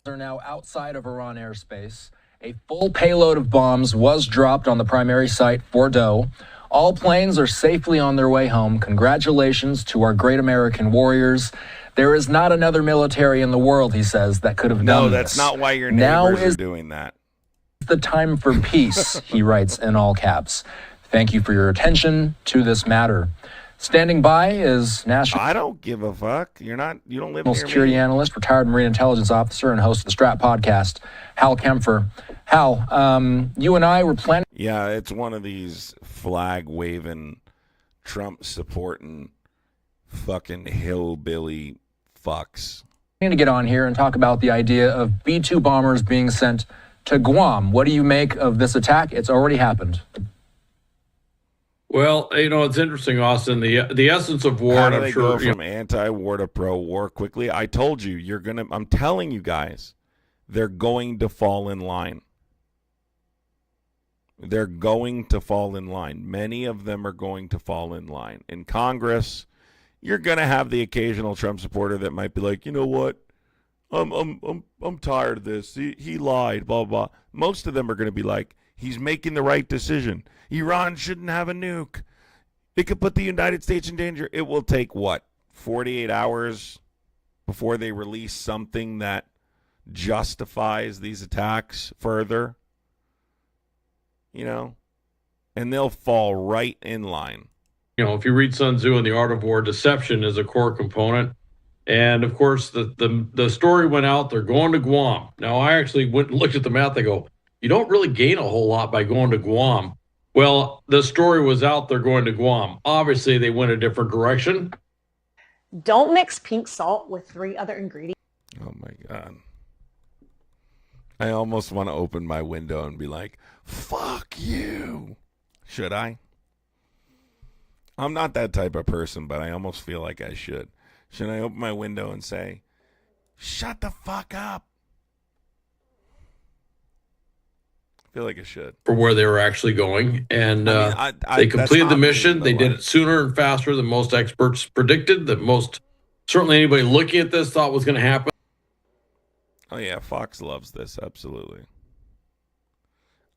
Are now outside of Iran airspace. A full payload of bombs was dropped on the primary site, Fordo. All planes are safely on their way home. Congratulations to our great American warriors. There is not another military in the world, he says, that could have done this. No, that's not why your neighbors are doing that. The time for peace, he writes in all caps. Thank you for your attention to this matter. Standing by is National I don't give a fuck. You don't live near Security me. Analyst, retired Marine Intelligence Officer, and host of the Strat Podcast, Hal Kempfer. Hal, you and I were planning. Yeah, it's one of these flag-waving, Trump-supporting, fucking hillbilly fucks. To get on here and talk about the idea of B-2 bombers being sent to Guam. What do you make of this attack? It's already happened. Well, it's interesting, Austin. The essence of war. How do and they go from anti-war to pro-war quickly? I told you, I'm telling you guys, they're going to fall in line. They're going to fall in line. Many of them are going to fall in line. In Congress, you're going to have the occasional Trump supporter that might be like, you know what? I'm tired of this. He lied, blah, blah. Most of them are going to be like, he's making the right decision. Iran shouldn't have a nuke. It could put the United States in danger. It will take, 48 hours before they release something that justifies these attacks further? And they'll fall right in line. If you read Sun Tzu in The Art of War, deception is a core component. And, of course, the story went out. They're going to Guam. Now, I actually went and looked at the map. They go, you don't really gain a whole lot by going to Guam. Well, the story was out there going to Guam. Obviously, they went a different direction. Don't mix pink salt with 3 other ingredients. Oh my God. I almost want to open my window and be like, fuck you. Should I? I'm not that type of person, but I almost feel like I should. Should I open my window and say, shut the fuck up? I feel like I should. For where they were actually going. And they completed the mission. They did it sooner and faster than most experts predicted, that certainly anybody looking at this thought was going to happen. Oh, yeah, Fox loves this, absolutely.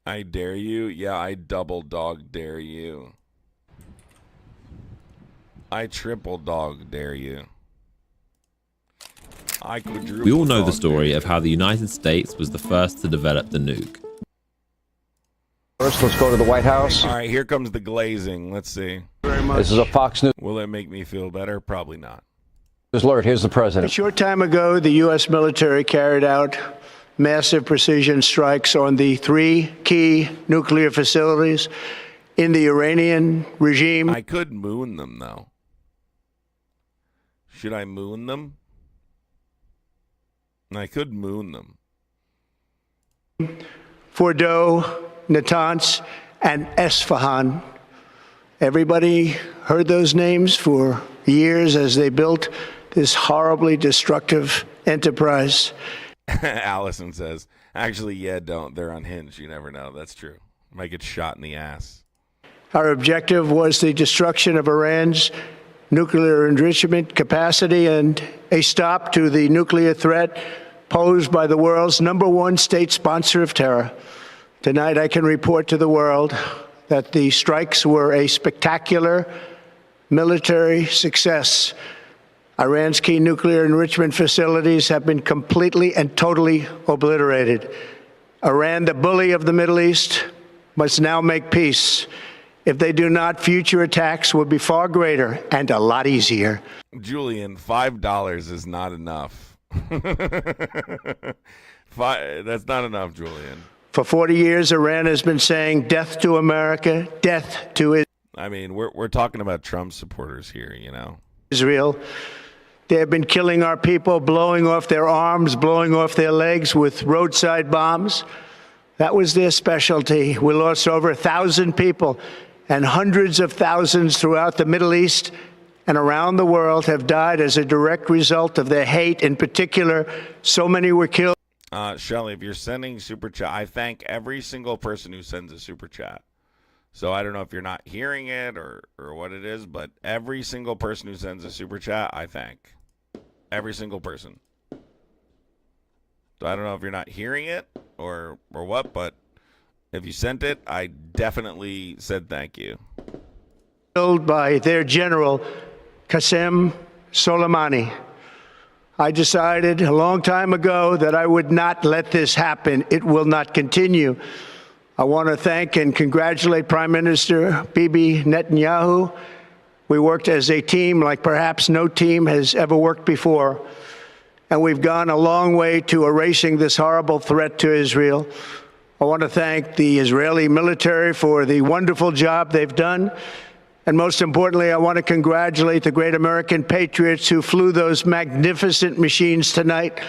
I dare you? Yeah, I double dog dare you. I triple dog dare you. I quadruple. We all know the dog story dare of how the United States was the first to develop the nuke. First, let's go to the White House. All right, here comes the glazing. Let's see. This is a Fox News. Will it make me feel better? Probably not. Alert, here's the president. A short time ago, the U.S. military carried out massive precision strikes on the 3 key nuclear facilities in the Iranian regime. I could moon them, though. Should I moon them? I could moon them. Fordo, Natanz, and Esfahan. Everybody heard those names for years as they built this horribly destructive enterprise. Allison says, actually, yeah, don't. They're unhinged. You never know. That's true. Might get shot in the ass. Our objective was the destruction of Iran's nuclear enrichment capacity and a stop to the nuclear threat posed by the world's #1 state sponsor of terror. Tonight, I can report to the world that the strikes were a spectacular military success. Iran's key nuclear enrichment facilities have been completely and totally obliterated. Iran, the bully of the Middle East, must now make peace. If they do not, future attacks will be far greater and a lot easier. Julian, $5 is not enough. That's not enough, Julian. For 40 years, Iran has been saying death to America, death to Israel. I mean, we're talking about Trump supporters here, you know. Israel. They have been killing our people, blowing off their arms, blowing off their legs with roadside bombs. That was their specialty. We lost over 1,000 people, and hundreds of thousands throughout the Middle East and around the world have died as a direct result of their hate. In particular, so many were killed. Shelly, if you're sending super chat, I thank every single person who sends a super chat. So I don't know if you're not hearing it or what it is, but every single person who sends a super chat, I thank. Every single person. So I don't know if you're not hearing it or what, but if you sent it, I definitely said thank you. Killed by their general, Qasem Soleimani. I decided a long time ago that I would not let this happen. It will not continue. I want to thank and congratulate Prime Minister Bibi Netanyahu. We worked as a team like perhaps no team has ever worked before. And we've gone a long way to erasing this horrible threat to Israel. I want to thank the Israeli military for the wonderful job they've done. And most importantly, I want to congratulate the great American patriots who flew those magnificent machines tonight,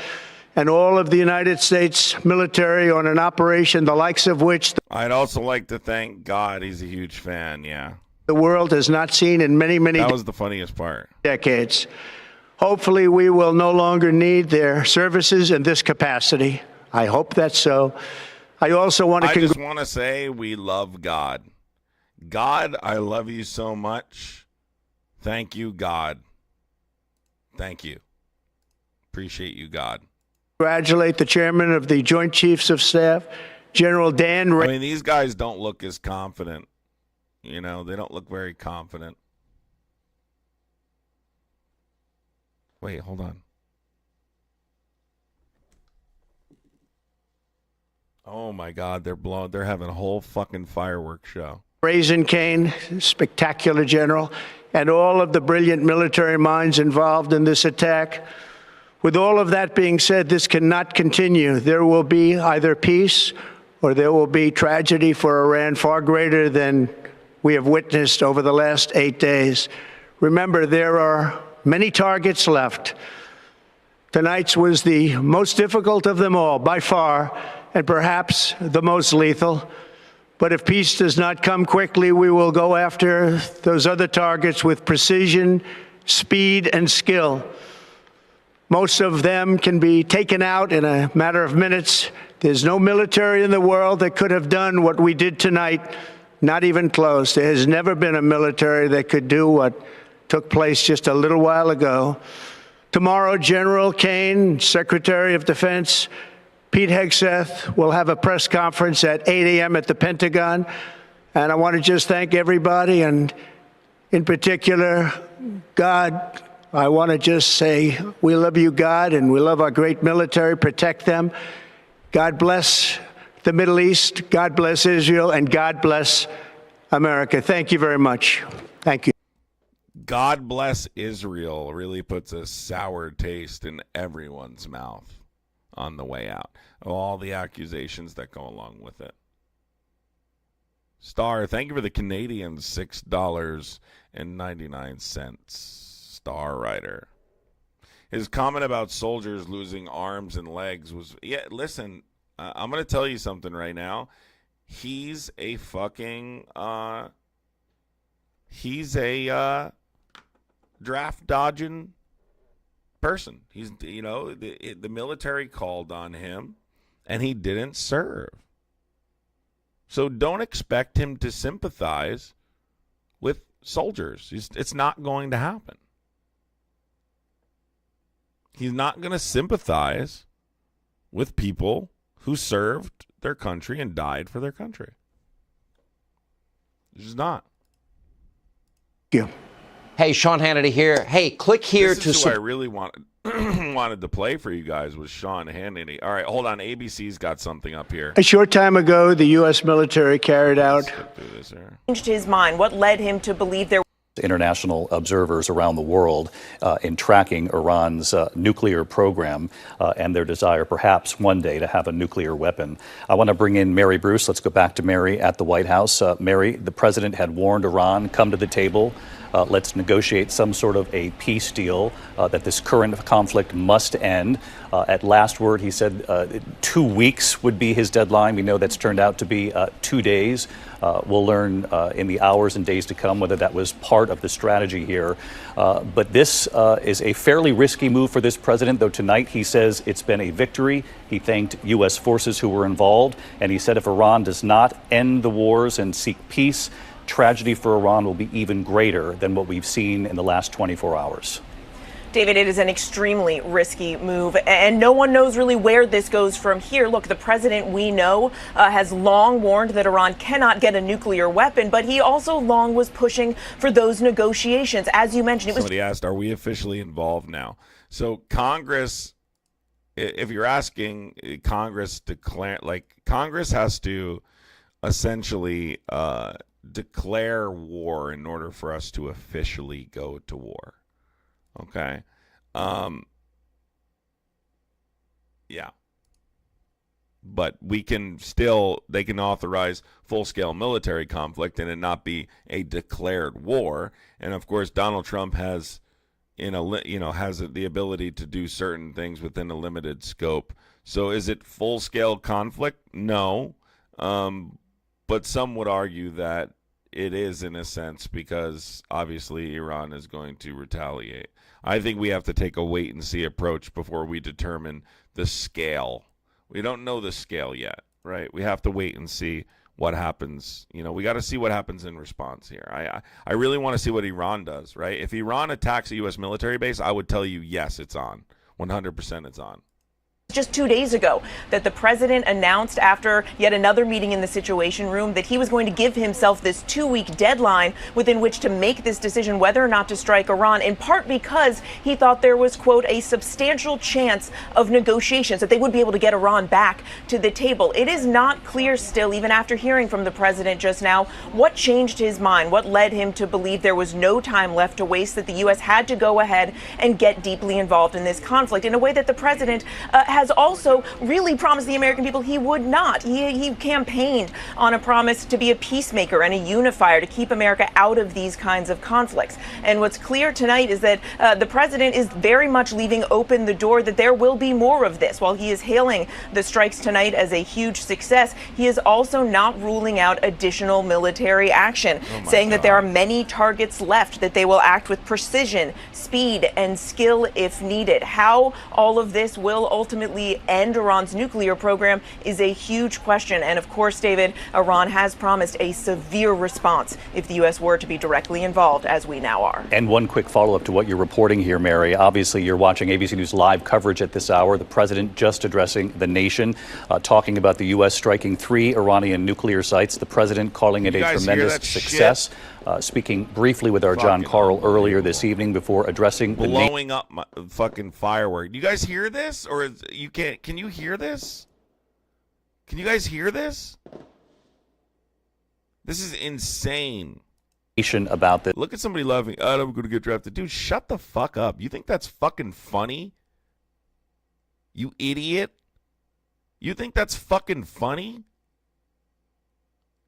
and all of the United States military on an operation the likes of which I'd also like to thank God. He's a huge fan, yeah. The world has not seen in many, many That was the funniest part. Decades. Hopefully, we will no longer need their services in this capacity. I hope that's so. I also want to I just want to say we love God. God, I love you so much. Thank you, God. Thank you. Appreciate you, God. Congratulate the chairman of the Joint Chiefs of Staff, General Dan I mean, these guys don't look as confident. You know, they don't look very confident. Wait, hold on. Oh my God, they're having a whole fucking fireworks show. Raisin Kane, spectacular general, and all of the brilliant military minds involved in this attack. With all of that being said, this cannot continue. There will be either peace or there will be tragedy for Iran far greater than we have witnessed over the last 8 days. Remember, there are many targets left. Tonight's was the most difficult of them all, by far, and perhaps the most lethal. But if peace does not come quickly, we will go after those other targets with precision, speed, and skill. Most of them can be taken out in a matter of minutes. There's no military in the world that could have done what we did tonight, not even close. There has never been a military that could do what took place just a little while ago. Tomorrow, General Kane, Secretary of Defense, Pete Hegseth will have a press conference at 8 a.m. at the Pentagon. And I want to just thank everybody, and in particular, God. I want to just say we love you, God, and we love our great military. Protect them. God bless the Middle East. God bless Israel, and God bless America. Thank you very much. Thank you. God bless Israel really puts a sour taste in everyone's mouth on the way out. All the accusations that go along with it. Star, thank you for the Canadian $6.99. Star Rider. His comment about soldiers losing arms and legs was, yeah, listen, I'm going to tell you something right now. He's a fucking, draft dodging person. He's, the military called on him and he didn't serve. So don't expect him to sympathize with soldiers. It's not going to happen. He's not going to sympathize with people who served their country and died for their country. He's just not. Thank you. Hey, Sean Hannity here. Hey, click here this is who I really wanted to play for you guys was Sean Hannity. All right, hold on. ABC's got something up here. A short time ago, the U.S. military carried out. Changed his mind. What led him to believe there international observers around the world in tracking Iran's nuclear program and their desire perhaps one day to have a nuclear weapon. I want to bring in Mary Bruce. Let's go back to Mary at the White House. Mary, the president had warned Iran, come to the table. Let's negotiate some sort of a peace deal, that this current conflict must end. At last word, he said 2 weeks would be his deadline. We know that's turned out to be 2 days. We'll learn in the hours and days to come whether that was part of the strategy here. But this is a fairly risky move for this president, though tonight he says it's been a victory. He thanked U.S. forces who were involved, and he said if Iran does not end the wars and seek peace, tragedy for Iran will be even greater than what we've seen in the last 24 hours. David, it is an extremely risky move, and no one knows really where this goes from here. Look, the president, we know, has long warned that Iran cannot get a nuclear weapon, but he also long was pushing for those negotiations. As you mentioned, somebody asked, are we officially involved now? So Congress, if you're asking, Congress has to essentially declare war in order for us to officially go to war. Okay. Yeah. But they can authorize full-scale military conflict and it not be a declared war. And of course, Donald Trump has the ability to do certain things within a limited scope. So is it full-scale conflict? No. But some would argue that it is in a sense because obviously Iran is going to retaliate. I think we have to take a wait-and-see approach before we determine the scale. We don't know the scale yet, right? We have to wait and see what happens. We got to see what happens in response here. I really want to see what Iran does, right? If Iran attacks a U.S. military base, I would tell you, yes, it's on. 100% it's on. Just 2 days ago that the president announced after yet another meeting in the Situation Room that he was going to give himself this 2-week deadline within which to make this decision whether or not to strike Iran, in part because he thought there was, quote, a substantial chance of negotiations, that they would be able to get Iran back to the table. It is not clear still, even after hearing from the president just now, what changed his mind, what led him to believe there was no time left to waste, that the U.S. had to go ahead and get deeply involved in this conflict in a way that the president has has also really promised the American people he would not. He campaigned on a promise to be a peacemaker and a unifier, to keep America out of these kinds of conflicts. And what's clear tonight is that the president is very much leaving open the door that there will be more of this. While he is hailing the strikes tonight as a huge success, he is also not ruling out additional military action, saying that there are many targets left, that they will act with precision, speed, and skill if needed. How all of this will ultimately end Iran's nuclear program is a huge question. And of course, David, Iran has promised a severe response if the U.S. were to be directly involved, as we now are. And one quick follow-up to what you're reporting here, Mary. Obviously, you're watching ABC News live coverage at this hour. The president just addressing the nation, talking about the U.S. striking 3 Iranian nuclear sites. The president calling it a tremendous success. Speaking briefly with our John Carl earlier this evening before addressing the blowing up my fucking firework. You guys hear this, or you can't? Can you hear this? Can you guys hear this? This is insane. About this. Look at somebody laughing. Oh, I'm going to get drafted. Dude, shut the fuck up. You think that's fucking funny? You idiot. You think that's fucking funny?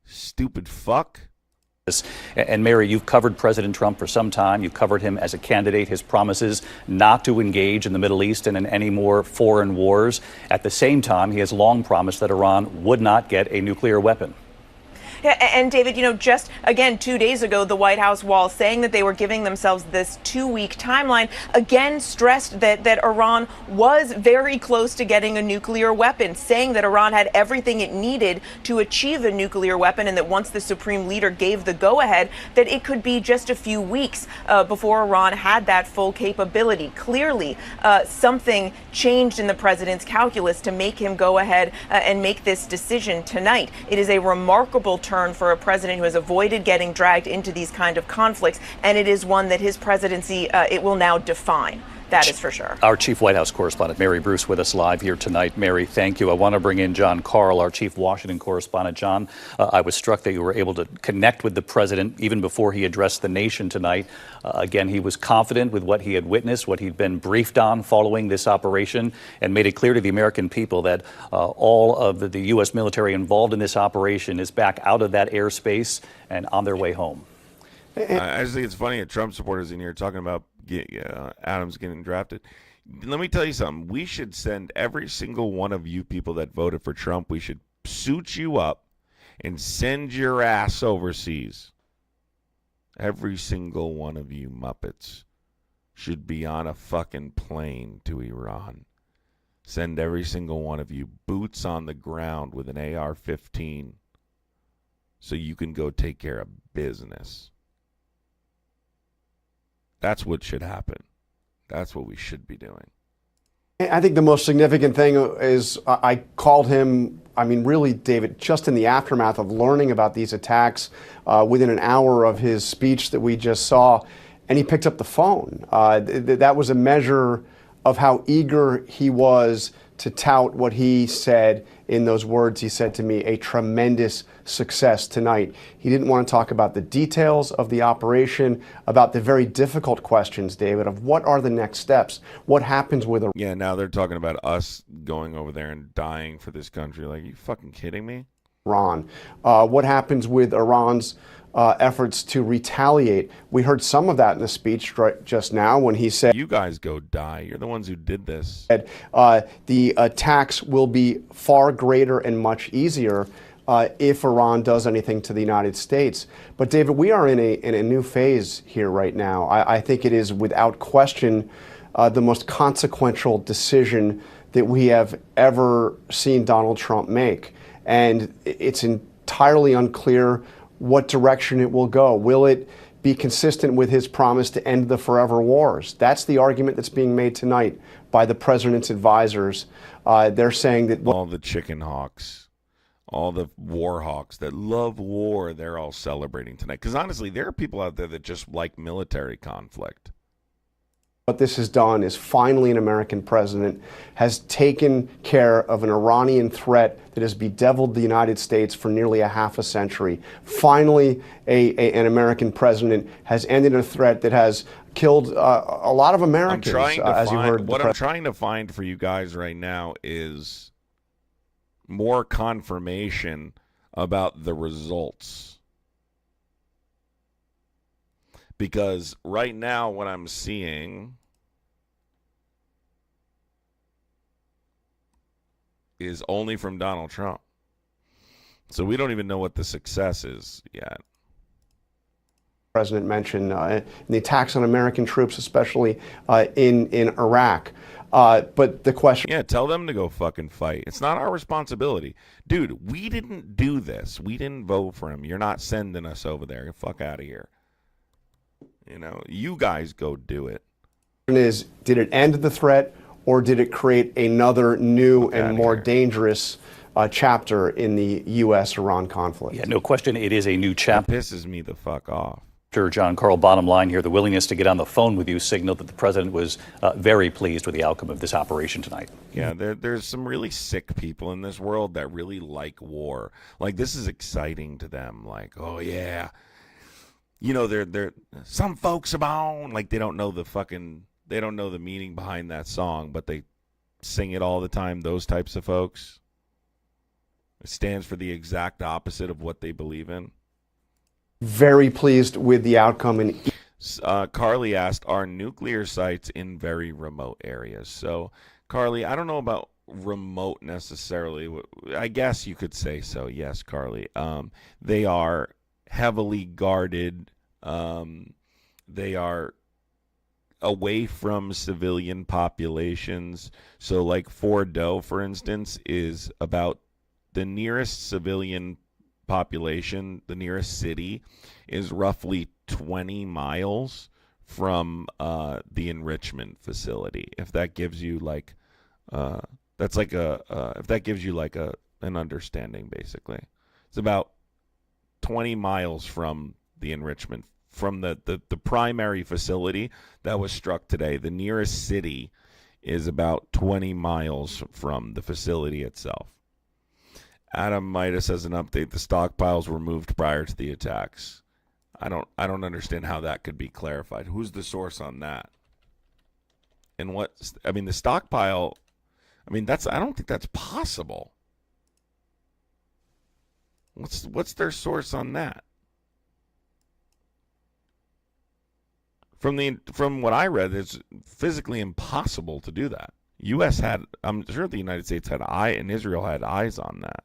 Stupid fuck. And Mary, you've covered President Trump for some time. You've covered him as a candidate, his promises not to engage in the Middle East and in any more foreign wars. At the same time, he has long promised that Iran would not get a nuclear weapon. Yeah, and David, just again 2 days ago, the White House, while saying that they were giving themselves this 2-week timeline, again stressed that Iran was very close to getting a nuclear weapon, saying that Iran had everything it needed to achieve a nuclear weapon, and that once the supreme leader gave the go-ahead, that it could be just a few weeks before Iran had that full capability. Clearly, something changed in the president's calculus to make him go ahead and make this decision tonight. It is a remarkable turn for a president who has avoided getting dragged into these kind of conflicts, and it is one that his presidency it will now define. That is for sure. Our chief White House correspondent, Mary Bruce, with us live here tonight. Mary, thank you. I want to bring in John Carl, our chief Washington correspondent. John, I was struck that you were able to connect with the president even before he addressed the nation tonight. Again, he was confident with what he had witnessed, what he'd been briefed on following this operation, and made it clear to the American people that all of the U.S. military involved in this operation is back out of that airspace and on their way home. I just think it's funny that Trump supporters in here talking about Adams getting drafted. Let me tell you something. We should send every single one of you people that voted for Trump, we should suit you up and send your ass overseas. Every single one of you Muppets should be on a fucking plane to Iran. Send every single one of you boots on the ground with an AR-15 so you can go take care of business. That's what should happen. That's what we should be doing. I think the most significant thing is I called him, really, David, just in the aftermath of learning about these attacks within an hour of his speech that we just saw, and he picked up the phone. That was a measure of how eager he was to tout what he said in those words he said to me, a tremendous success tonight. He didn't want to talk about the details of the operation, about the very difficult questions, David, of what are the next steps? What happens with Iran? Yeah, now they're talking about us going over there and dying for this country. Like, are you fucking kidding me? What happens with Iran's efforts to retaliate? We heard some of that in the speech just now when he said, you guys go die. You're the ones who did this. The attacks will be far greater and much easier if Iran does anything to the United States. But David, we are in a new phase here right now. I think it is without question the most consequential decision that we have ever seen Donald Trump make. And it's entirely unclear what direction it will go. Will it be consistent with his promise to end the forever wars? That's the argument that's being made tonight by the president's advisors. They're saying that all the chicken hawks, all the war hawks that love war, they're all celebrating tonight. Because honestly, there are people out there that just like military conflict. What this has done is finally an American president has taken care of an Iranian threat that has bedeviled the United States for nearly a half a century. Finally, an American president has ended a threat that has killed a lot of Americans, as you heard. What I'm trying to find for you guys right now is more confirmation about the results. Because right now what I'm seeing is only from Donald Trump. So we don't even know what the success is yet. The President mentioned the attacks on American troops, especially in Iraq. But the question... Yeah, tell them to go fucking fight. It's not our responsibility. Dude, we didn't do this. We didn't vote for him. You're not sending us over there. Get the fuck out of here. You know, you guys go do it. Is, did it end the threat, or did it create another new and more dangerous chapter in the U.S.-Iran conflict? Yeah, no question, it is a new chapter. It pisses me the fuck off. John Carl, bottom line here, the willingness to get on the phone with you signaled that the president was very pleased with the outcome of this operation tonight. Yeah, there's some really sick people in this world that really like war. Like, this is exciting to them. Like, oh yeah, you know, they're some folks about, like, they don't know the meaning behind that song, but they sing it all the time. Those types of folks. It stands for the exact opposite of what they believe in. Very pleased with the outcome. And Carly asked, are nuclear sites in very remote areas? So, Carly, I don't know about remote necessarily. I guess you could say so. Yes, Carly. They are heavily guarded. They are away from civilian populations. So, like Fordo, for instance, is about the nearest civilian population, the nearest city, is roughly 20 miles from the enrichment facility. If that gives you like, that's like if that gives you like an understanding, basically, it's about 20 miles from the enrichment, from the primary facility that was struck today. The nearest city is about 20 miles from the facility itself. Adam Midas has an update. The stockpiles were moved prior to the attacks. I don't understand how that could be clarified. Who's the source on that? And the stockpile, I don't think that's possible. What's their source on that? From what I read, it's physically impossible to do that. I'm sure the United States had and Israel had eyes on that.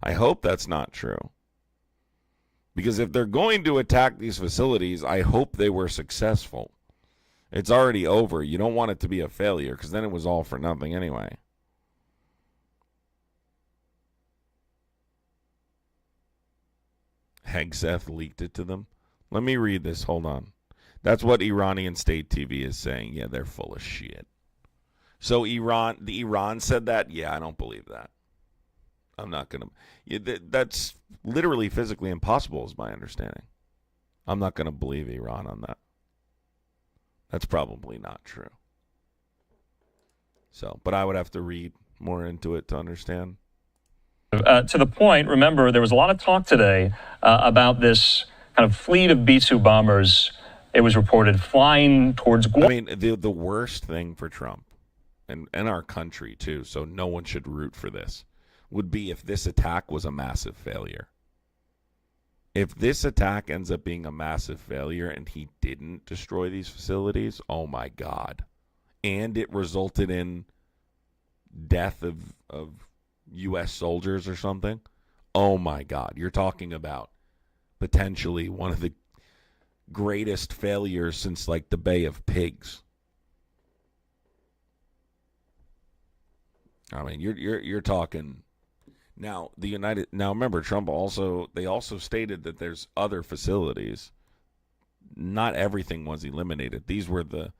I hope that's not true. Because if they're going to attack these facilities, I hope they were successful. It's already over. You don't want it to be a failure, because then it was all for nothing anyway. Hegseth leaked it to them. Let me read this. Hold on. That's what Iranian state TV is saying. Yeah, they're full of shit. So Iran said that? Yeah, I don't believe that. I'm not going to. That's literally physically impossible, is my understanding. I'm not going to believe Iran on that. That's probably not true. So, but I would have to read more into it to understand. To the point, remember, there was a lot of talk today about this kind of fleet of B-2 bombers. It was reported flying towards Guam. The worst thing for Trump and our country, too, so no one should root for this, would be if this attack was a massive failure. If this attack ends up being a massive failure and he didn't destroy these facilities, oh my God. And it resulted in death of U.S. soldiers or something, oh my God. You're talking about potentially one of the greatest failures since like the Bay of Pigs. You're talking. Now remember, Trump also stated that there's other facilities. Not everything was eliminated. These were the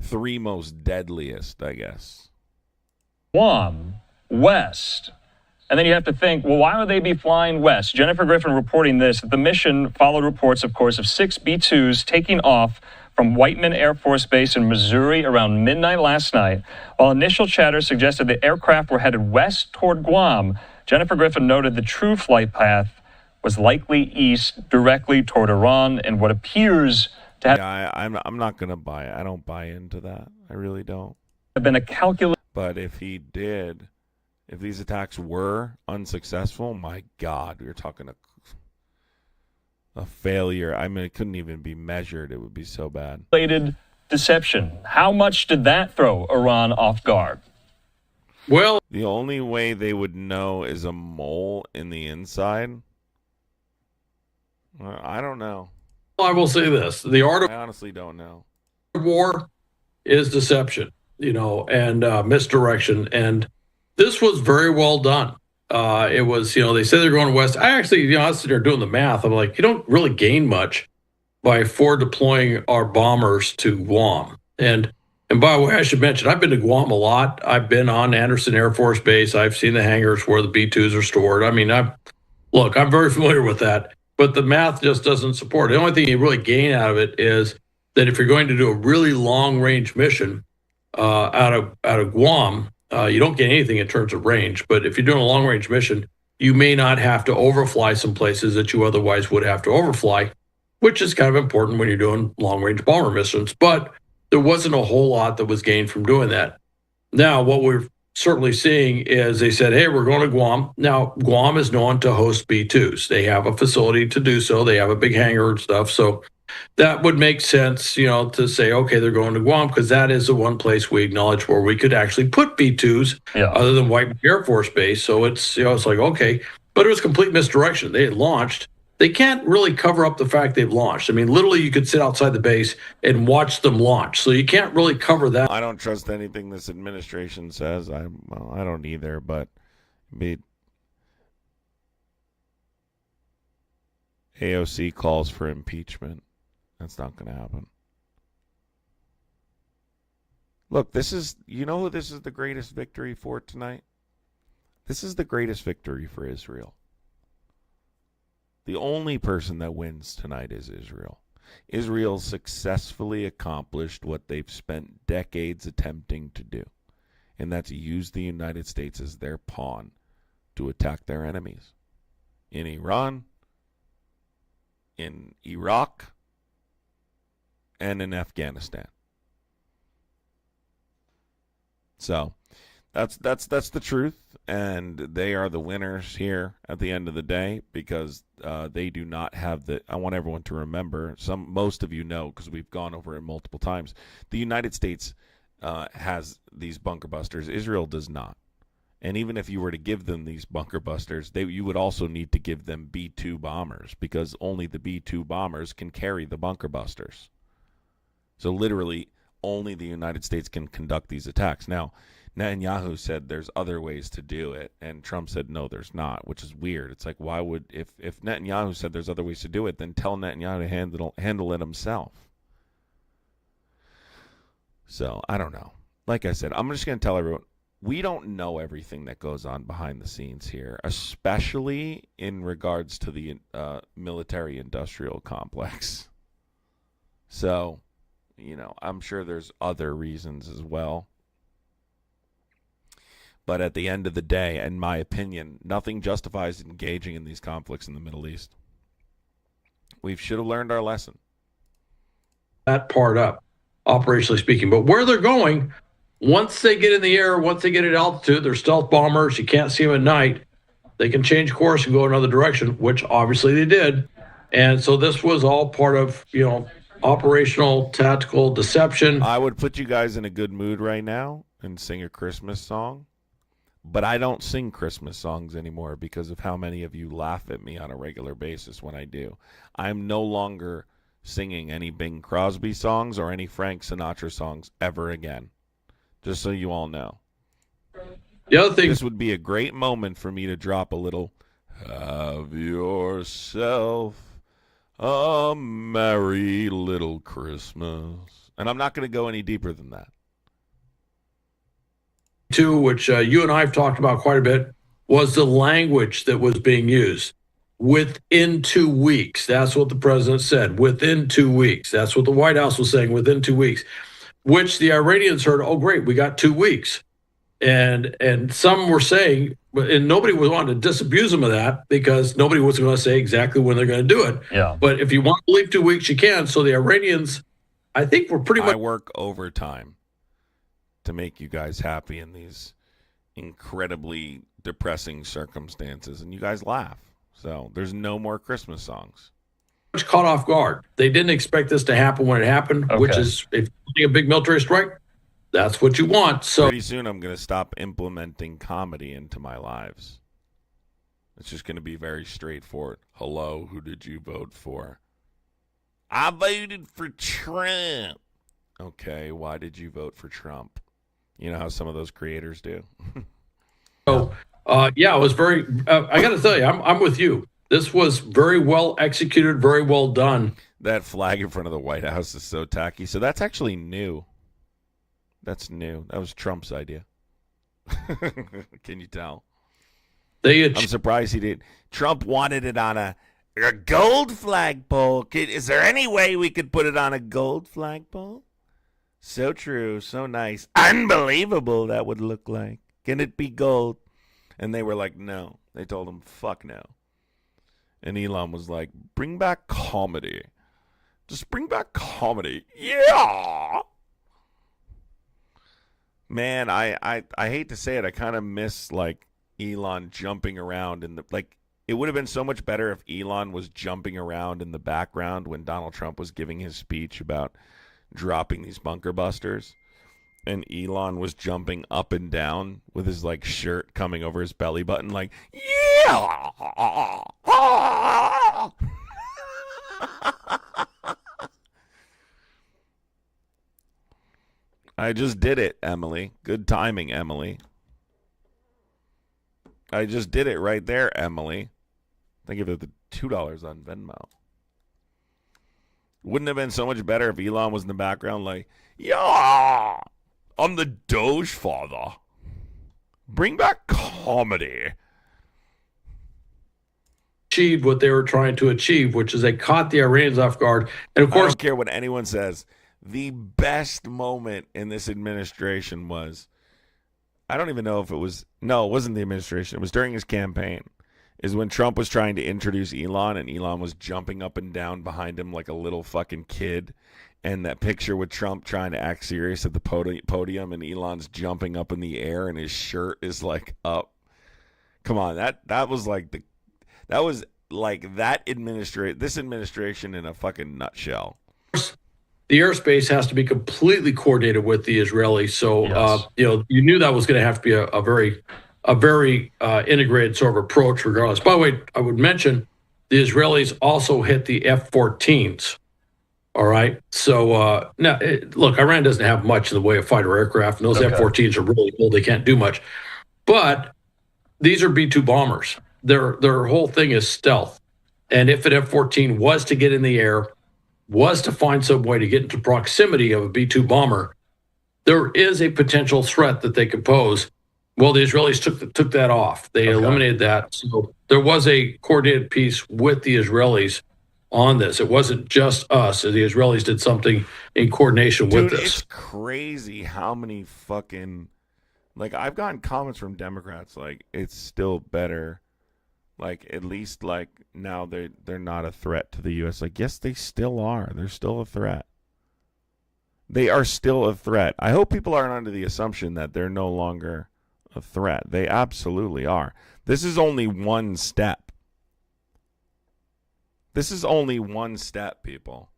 three most deadliest, I guess. Guam, west. And then you have to think, well, why would they be flying west? Jennifer Griffin reporting this. The mission followed reports, of course, of 6 B-2s taking off from Whiteman Air Force Base in Missouri around midnight last night. While initial chatter suggested the aircraft were headed west toward Guam, Jennifer Griffin noted the true flight path was likely east, directly toward Iran, in what appears I'm not going to buy it. I don't buy into that. I really don't. Have been a calculation. But if he did, if these attacks were unsuccessful, my God, we're talking a failure. I mean, it couldn't even be measured. It would be so bad. Deception. How much did that throw Iran off guard? Well, the only way they would know is a mole in the inside. I don't know. I will say this: I honestly don't know. War is deception, and misdirection, and this was very well done. It was, they said they're going west. I actually, I was sitting there doing the math. I'm like, you don't really gain much by forward deploying our bombers to Guam. And by the way, I should mention, I've been to Guam a lot. I've been on Anderson Air Force Base. I've seen the hangars where the B-2s are stored. I mean, I'm very familiar with that. But the math just doesn't support it. The only thing you really gain out of it is that if you're going to do a really long-range mission out of Guam, you don't get anything in terms of range. But if you're doing a long-range mission, you may not have to overfly some places that you otherwise would have to overfly, which is kind of important when you're doing long-range bomber missions. But there wasn't a whole lot that was gained from doing that. Now, what we're certainly seeing is they said, hey, we're going to Guam. Now, Guam is known to host B-2s. They have a facility to do so. They have a big hangar and stuff. So that would make sense, to say, okay, they're going to Guam, because that is the one place we acknowledge where we could actually put B-2s other than White Air Force Base. So it's, it's like, okay, but it was complete misdirection. They had launched. They can't really cover up the fact they've launched. I mean, literally, you could sit outside the base and watch them launch. So you can't really cover that. I don't trust anything this administration says. I don't either. But AOC calls for impeachment. That's not going to happen. Look, this is, who this is the greatest victory for tonight? This is the greatest victory for Israel. The only person that wins tonight is Israel. Israel successfully accomplished what they've spent decades attempting to do, and that's use the United States as their pawn to attack their enemies in Iran, in Iraq, and in Afghanistan. So that's the truth, and they are the winners here at the end of the day, because they do not have the. I want everyone to remember. Most of you know, because we've gone over it multiple times. The United States has these bunker busters. Israel does not. And even if you were to give them these bunker busters, you would also need to give them B-2 bombers, because only the B-2 bombers can carry the bunker busters. So literally, only the United States can conduct these attacks. Now, Netanyahu said there's other ways to do it, and Trump said no, there's not, which is weird. It's like, why would, if Netanyahu said there's other ways to do it, then tell Netanyahu to handle it himself. So, I don't know. Like I said, I'm just going to tell everyone, we don't know everything that goes on behind the scenes here, especially in regards to the military-industrial complex. So, I'm sure there's other reasons as well. But at the end of the day, in my opinion, nothing justifies engaging in these conflicts in the Middle East. We should have learned our lesson. That part up, operationally speaking. But where they're going, once they get in the air, once they get at altitude, they're stealth bombers. You can't see them at night. They can change course and go another direction, which obviously they did. And so this was all part of, operational, tactical deception. I would put you guys in a good mood right now and sing a Christmas song. But I don't sing Christmas songs anymore because of how many of you laugh at me on a regular basis when I do. I'm no longer singing any Bing Crosby songs or any Frank Sinatra songs ever again. Just so you all know. The other thing, this would be a great moment for me to drop a little, have yourself a merry little Christmas. And I'm not going to go any deeper than that. Too, which you and I have talked about quite a bit, was the language that was being used. Within 2 weeks. That's what the president said. Within 2 weeks. That's what the White House was saying, within 2 weeks. Which the Iranians heard, oh, great, we got 2 weeks. And some were saying, and nobody was wanting to disabuse them of that because nobody was going to say exactly when they're going to do it. Yeah. But if you want to believe 2 weeks, you can. So the Iranians, I think, were pretty much. I work overtime to make you guys happy in these incredibly depressing circumstances, and you guys laugh. So there's no more Christmas songs. Caught off guard. They didn't expect this to happen when it happened, which is if you're a big military strike, that's what you want. So pretty soon I'm going to stop implementing comedy into my lives. It's just going to be very straightforward. Hello, who did you vote for? I voted for Trump. Okay, why did you vote for Trump? You know how some of those creators do. So, yeah, it was very. I got to tell you, I'm with you. This was very well executed, very well done. That flag in front of the White House is so tacky. So that's actually new. That's new. That was Trump's idea. Can you tell? I'm surprised he did. Trump wanted it on a gold flagpole. Is there any way we could put it on a gold flagpole? So true. So nice. Unbelievable that would look like. Can it be gold? And they were like, no. They told him, fuck no. And Elon was like, bring back comedy. Just bring back comedy. Yeah. Man, I hate to say it. I kind of miss like Elon jumping around in the like. It would have been so much better if Elon was jumping around in the background when Donald Trump was giving his speech about dropping these bunker busters, and Elon was jumping up and down with his like shirt coming over his belly button, like yeah. I just did it, Emily. Good timing, Emily. I just did it right there, Emily. Thank you for the $2 on Venmo. Wouldn't have been so much better if Elon was in the background like, yeah, I'm the Doge father. Bring back comedy. Achieved what they were trying to achieve, which is they caught the Iranians off guard. And of course, I don't care what anyone says. The best moment in this administration was, I don't even know if it was, no, it wasn't the administration. It was during his campaign, is when Trump was trying to introduce Elon, and Elon was jumping up and down behind him like a little fucking kid. And that picture with Trump trying to act serious at the podium, and Elon's jumping up in the air, and his shirt is like up. Come on, that was like this administration in a fucking nutshell. The airspace has to be completely coordinated with the Israelis. So, you knew that was going to have to be a very integrated sort of approach regardless. By the way, I would mention the Israelis also hit the F-14s. All right. So, now, look, Iran doesn't have much in the way of fighter aircraft, and those F-14s are really old. They can't do much. But these are B-2 bombers. Their whole thing is stealth. And if an F-14 was to get in the air, was to find some way to get into proximity of a B-2 bomber, there is a potential threat that they could pose. Well, the Israelis took that off. They eliminated that. So there was a coordinated piece with the Israelis on this. It wasn't just us. The Israelis did something in coordination with this. It's crazy how many fucking, like, I've gotten comments from Democrats like it's still better. Like, at least, like, now they're not a threat to the U.S. Like, yes, they still are. They're still a threat. They are still a threat. I hope people aren't under the assumption that they're no longer a threat. They absolutely are. This is only one step. This is only one step, people.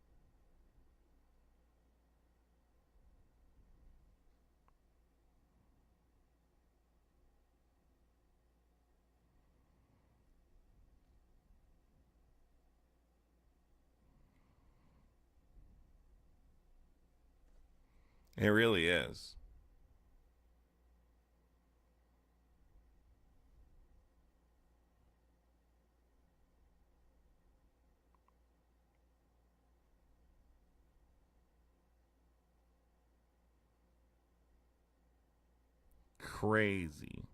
It really is. Crazy.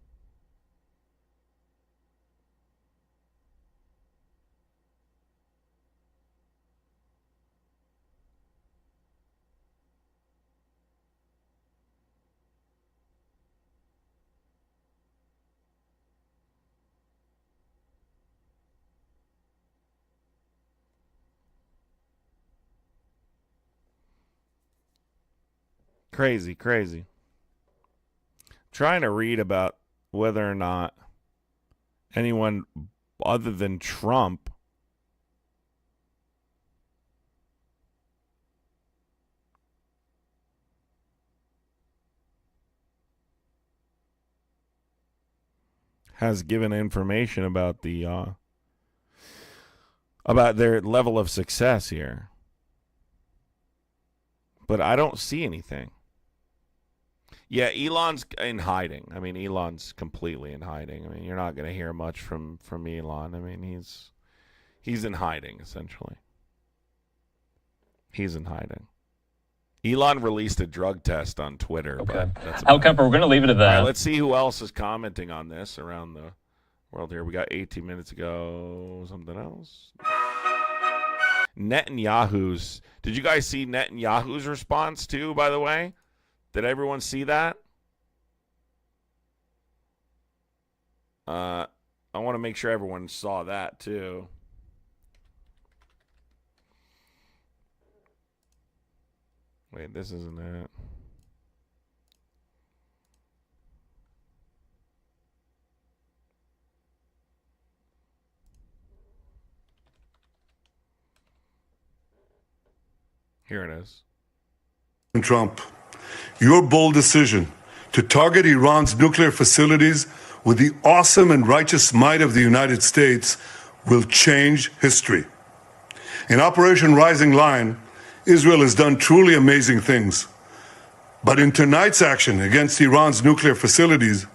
Crazy, crazy. Trying to read about whether or not anyone other than Trump has given information about about their level of success here. But I don't see anything. Yeah, Elon's in hiding. I mean, Elon's completely in hiding. I mean, you're not going to hear much from Elon. I mean, he's in hiding, essentially. He's in hiding. Elon released a drug test on Twitter. Okay. But that's Al Kemper, we're going to leave it at that. All right, let's see who else is commenting on this around the world here. We got 18 minutes ago. Something else. Netanyahu's. Did you guys see Netanyahu's response too, by the way? Did everyone see that? I want to make sure everyone saw that too. Wait, this isn't it. Here it is. Trump, your bold decision to target Iran's nuclear facilities with the awesome and righteous might of the United States will change history. In Operation Rising Lion, Israel has done truly amazing things. But in tonight's action against Iran's nuclear facilities,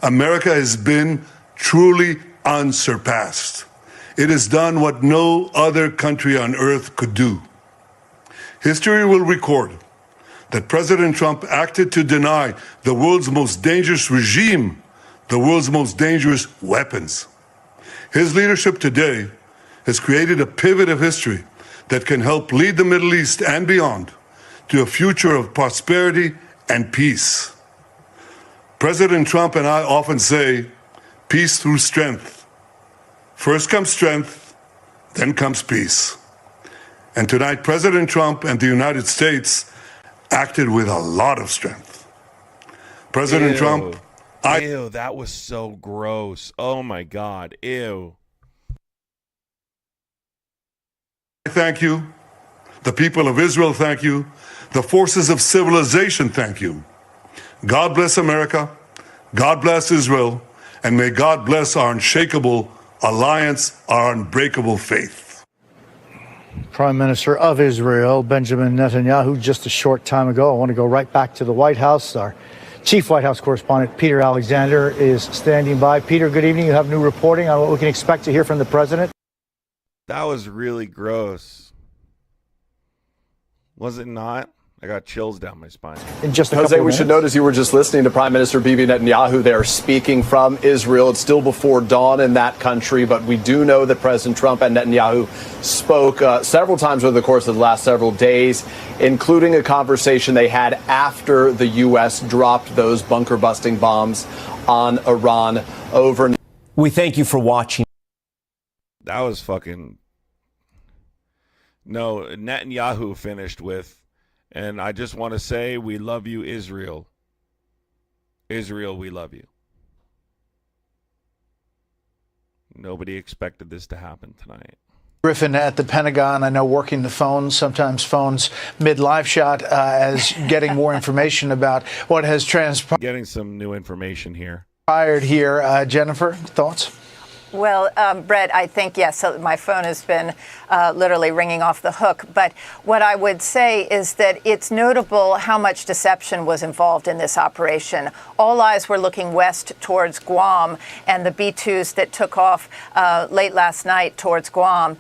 America has been truly unsurpassed. It has done what no other country on earth could do. History will record that President Trump acted to deny the world's most dangerous regime the world's most dangerous weapons. His leadership today has created a pivot of history that can help lead the Middle East and beyond to a future of prosperity and peace. President Trump and I often say, peace through strength. First comes strength, then comes peace. And tonight, President Trump and the United States acted with a lot of strength. President Trump, Ew, that was so gross. Oh my God. Ew. I thank you. The people of Israel thank you. The forces of civilization thank you. God bless America. God bless Israel. And may God bless our unshakable alliance, our unbreakable faith. Prime Minister of Israel, Benjamin Netanyahu, just a short time ago. I want to go right back to the White House. Our Chief White House correspondent Peter Alexander is standing by. Peter, good evening. You have new reporting on what we can expect to hear from the president. That was really gross. Was it not? I got chills down my spine. In just a Jose, couple we of should minutes. note as you were just listening to Prime Minister Bibi Netanyahu there speaking from Israel. It's still before dawn in that country, but we do know that President Trump and Netanyahu spoke several times over the course of the last several days, including a conversation they had after the U.S. dropped those bunker-busting bombs on Iran overnight. We thank you for watching. That was fucking... No, Netanyahu finished with, and I just want to say, we love you, Israel. Israel, we love you. Nobody expected this to happen tonight. Griffin at the Pentagon, I know working the phones, sometimes phones mid-live shot, as getting more information about what has transpired. Getting some new information here. Here. Jennifer, thoughts? Well, Brett, I think, yes, so my phone has been literally ringing off the hook. But what I would say is that it's notable how much deception was involved in this operation. All eyes were looking west towards Guam and the B-2s that took off late last night towards Guam.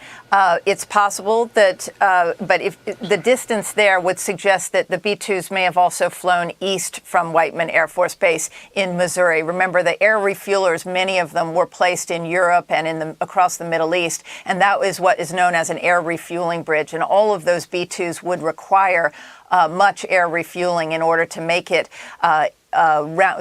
It's possible that, but if the distance there would suggest that the B-2s may have also flown east from Whiteman Air Force Base in Missouri. Remember, the air refuelers, many of them were placed in Europe and across the Middle East, and that is what is known as an air refueling bridge. And all of those B-2s would require much air refueling in order to make it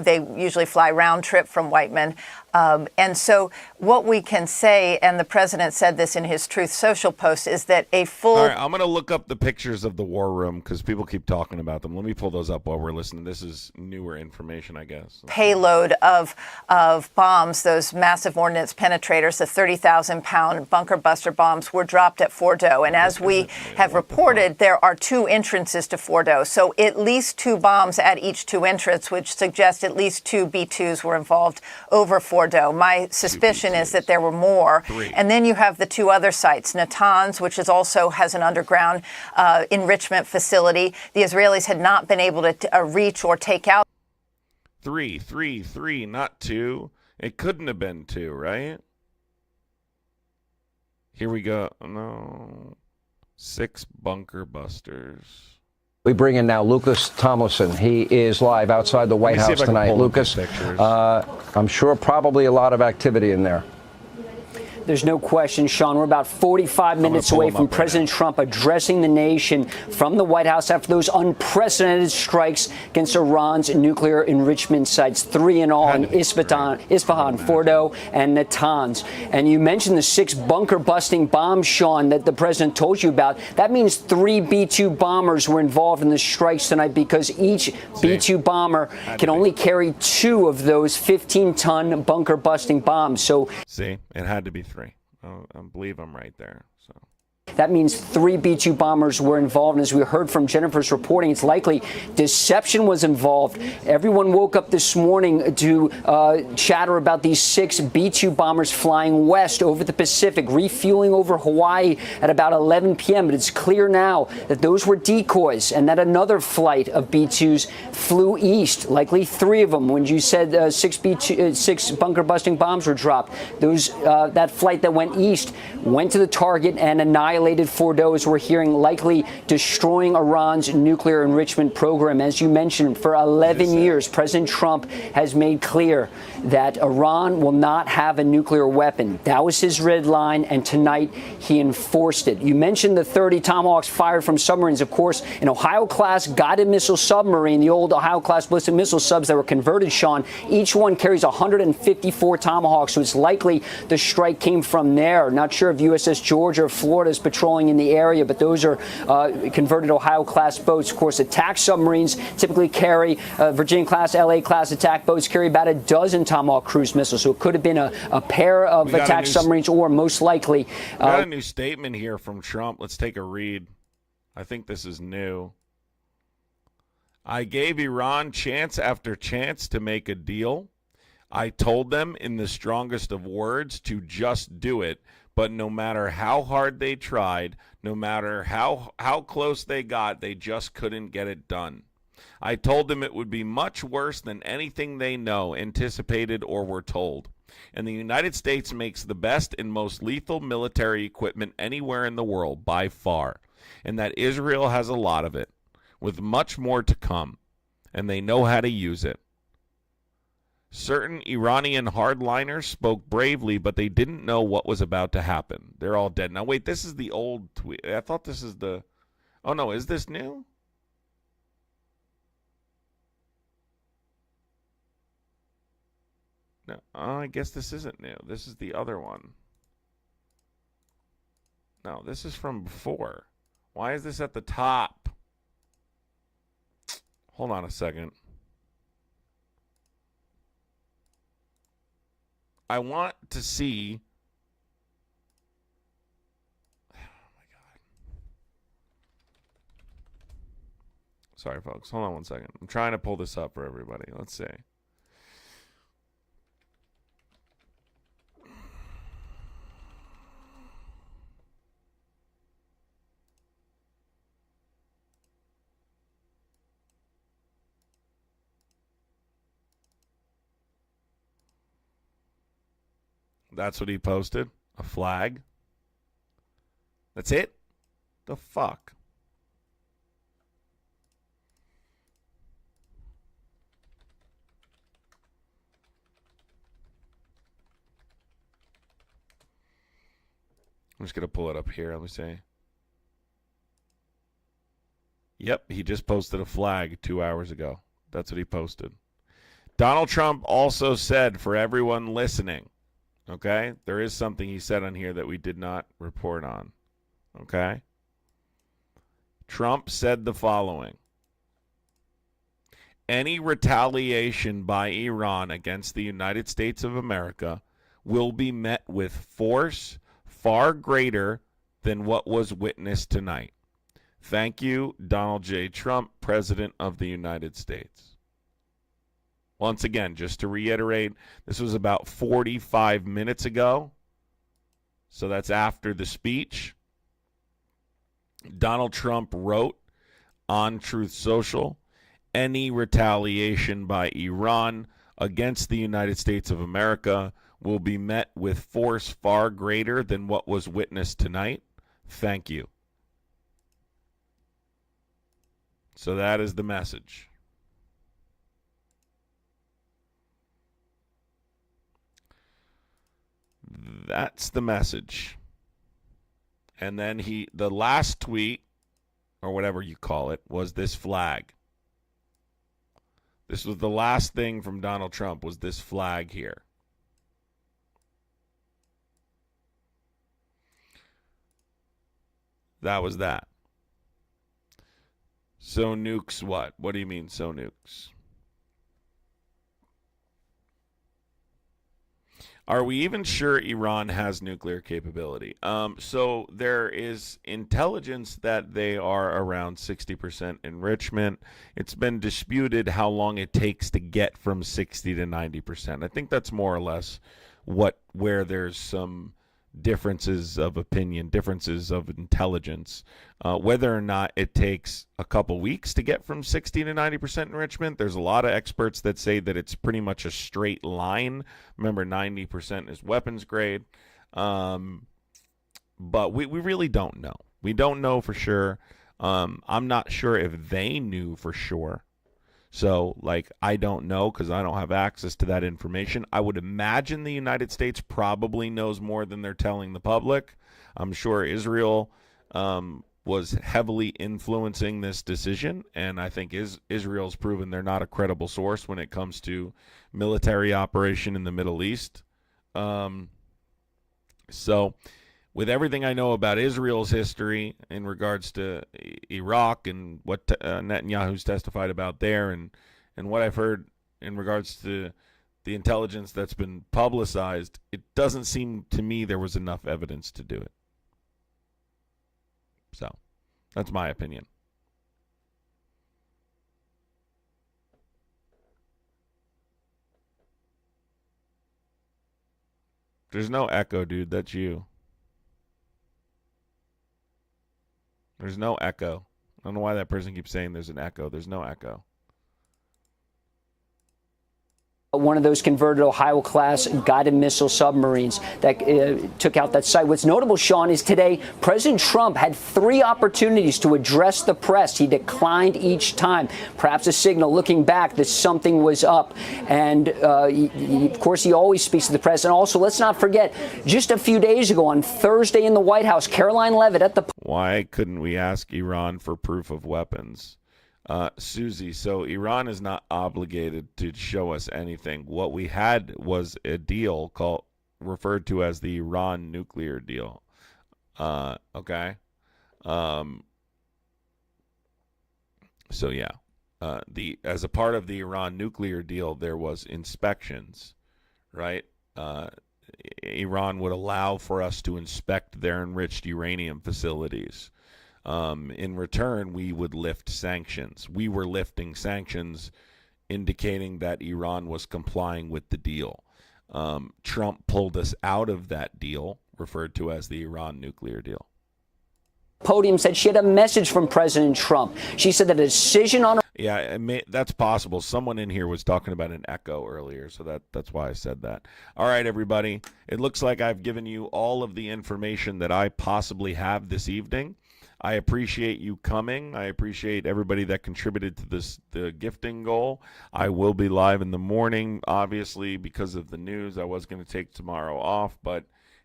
they usually fly round trip from Whiteman. And so what we can say, and the president said this in his Truth Social post, is that a full... All right, I'm going to look up the pictures of the war room because people keep talking about them. Let me pull those up while we're listening. This is newer information, I guess. Payload of bombs, those massive ordnance penetrators, the 30,000-pound bunker buster bombs, were dropped at Fordo. And as we have reported, there are 2 entrances to Fordo. So at least 2 bombs at each 2 entrances, which suggests at least 2 B-2s were involved over Fordo. My suspicion is that there were more. 3. And then you have the 2 other sites, Natanz, which is also has an underground enrichment facility. The Israelis had not been able to reach or take out. 3, not 2. It couldn't have been 2, right? Here we go. No. 6 bunker busters. We bring in now Lucas Tomlinson. He is live outside the White House tonight. Lucas, I'm sure probably a lot of activity in there. There's no question, Sean. We're about 45 minutes away from President Trump addressing the nation from the White House after those unprecedented strikes against Iran's nuclear enrichment sites, 3 in all in Isfahan, Fordo, and Natanz. And you mentioned the 6 bunker-busting bombs, Sean, that the president told you about. That means 3 B-2 bombers were involved in the strikes tonight because each B-2 bomber can only carry 2 of those 15-ton bunker-busting bombs. So, see, it had to be 3. I believe I'm right there. So that means 3 B-2 bombers were involved. And as we heard from Jennifer's reporting, it's likely deception was involved. Everyone woke up this morning to chatter about these 6 B-2 bombers flying west over the Pacific, refueling over Hawaii at about 11 p.m. But it's clear now that those were decoys and that another flight of B-2s flew east, likely 3 of them. When you said 6 bunker-busting bombs were dropped, that flight that went east went to the target and annihilated Fordo, as we're hearing, likely destroying Iran's nuclear enrichment program. As you mentioned, for 11 years, President Trump has made clear that Iran will not have a nuclear weapon. That was his red line, and tonight he enforced it. You mentioned the 30 Tomahawks fired from submarines. Of course, an Ohio-class guided missile submarine, the old Ohio-class ballistic missile subs that were converted, Sean, each one carries 154 Tomahawks, so it's likely the strike came from there. Not sure if USS Georgia or Florida is patrolling in the area, but those are converted Ohio-class boats. Of course, attack submarines typically carry Virginia-class, LA-class attack boats carry about a dozen Tomahawk cruise missiles. So it could have been a pair of attack submarines, or most likely. We got a new statement here from Trump. Let's take a read. I think this is new. I gave Iran chance after chance to make a deal. I told them in the strongest of words to just do it. But no matter how hard they tried, no matter how close they got, they just couldn't get it done. I told them it would be much worse than anything they know, anticipated, or were told. And the United States makes the best and most lethal military equipment anywhere in the world, by far. And that Israel has a lot of it, with much more to come. And they know how to use it. Certain Iranian hardliners spoke bravely, but they didn't know what was about to happen. They're all dead. Now, wait, this is the old tweet. I thought this is the... Oh, no, is this new? No, I guess this isn't new. This is the other one. No, this is from before. Why is this at the top? Hold on a second. I want to see. Oh my God. Sorry, folks. Hold on one second. I'm trying to pull this up for everybody. Let's see. That's what he posted? A flag? That's it? The fuck? I'm just going to pull it up here. Let me see. Yep, he just posted a flag 2 hours ago. That's what he posted. Donald Trump also said, for everyone listening, okay, there is something he said on here that we did not report on, okay? Trump said the following: any retaliation by Iran against the United States of America will be met with force far greater than what was witnessed tonight. Thank you, Donald J. Trump, President of the United States. Once again, just to reiterate, this was about 45 minutes ago, so that's after the speech. Donald Trump wrote on Truth Social, any retaliation by Iran against the United States of America will be met with force far greater than what was witnessed tonight. Thank you. So that is the message. That's the message. And then the last tweet, or whatever you call it, was this flag. This was the last thing from Donald Trump, was this flag here. That was that. So nukes what? What do you mean, so nukes? Are we even sure Iran has nuclear capability? So there is intelligence that they are around 60% enrichment. It's been disputed how long it takes to get from 60 to 90%. I think that's more or less where there's some differences of opinion, differences of intelligence. Whether or not it takes a couple weeks to get from 60 to 90% enrichment, there's a lot of experts that say that it's pretty much a straight line. Remember, 90% is weapons grade. But we really don't know. We don't know for sure. I'm not sure if they knew for sure. So, I don't know because I don't have access to that information. I would imagine the United States probably knows more than they're telling the public. I'm sure Israel was heavily influencing this decision, and I think Israel's proven they're not a credible source when it comes to military operation in the Middle East. So, with everything I know about Israel's history in regards to Iraq and what Netanyahu's testified about there, and what I've heard in regards to the intelligence that's been publicized, it doesn't seem to me there was enough evidence to do it. So, that's my opinion. There's no echo, dude. That's you. There's no echo. I don't know why that person keeps saying there's an echo. There's no echo. One of those converted Ohio-class guided missile submarines that took out that site. What's notable, Sean, is today President Trump had 3 opportunities to address the press. He declined each time. Perhaps a signal, looking back, that something was up. And, of course, he always speaks to the press. And also, let's not forget, just a few days ago on Thursday in the White House, Caroline Leavitt at the... Why couldn't we ask Iran for proof of weapons? Susie, so Iran is not obligated to show us anything. What we had was a deal referred to as the Iran nuclear deal. Okay. So yeah, as a part of the Iran nuclear deal, there was inspections, right? Iran would allow for us to inspect their enriched uranium facilities. In return, we would lift sanctions. We were lifting sanctions, indicating that Iran was complying with the deal. Trump pulled us out of that deal, referred to as the Iran nuclear deal. Podium said she had a message from President Trump. She said that a decision on... Yeah, that's possible. Someone in here was talking about an echo earlier, so that's why I said that. All right, everybody. It looks like I've given you all of the information that I possibly have this evening. I appreciate you coming. I appreciate everybody that contributed to the gifting goal. I will be live in the morning, obviously, because of the news. I was going to take tomorrow off, but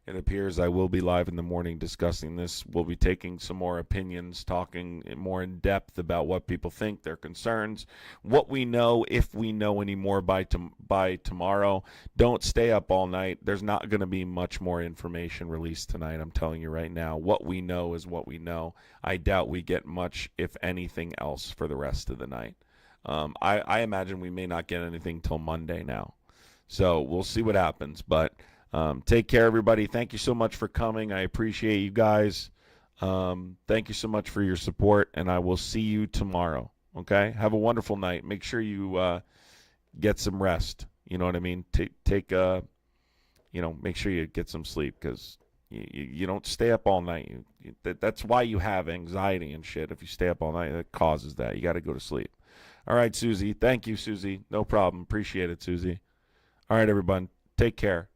it appears I will be live in the morning discussing this. We'll be taking some more opinions, talking more in depth about what people think, their concerns, what we know, if we know any more by tomorrow. Don't stay up all night. There's not going to be much more information released tonight, I'm telling you right now. What we know is what we know. I doubt we get much, if anything else, for the rest of the night. I imagine we may not get anything till Monday now. So we'll see what happens, but take care, everybody. Thank you so much for coming. I appreciate you guys. Thank you so much for your support, and I will see you tomorrow. Okay? Have a wonderful night. Make sure you get some rest. You know what I mean? Make sure you get some sleep, because you don't stay up all night. That's why you have anxiety and shit. If you stay up all night, that causes that. You got to go to sleep. All right, Susie. Thank you, Susie. No problem. Appreciate it, Susie. All right, everyone. Take care.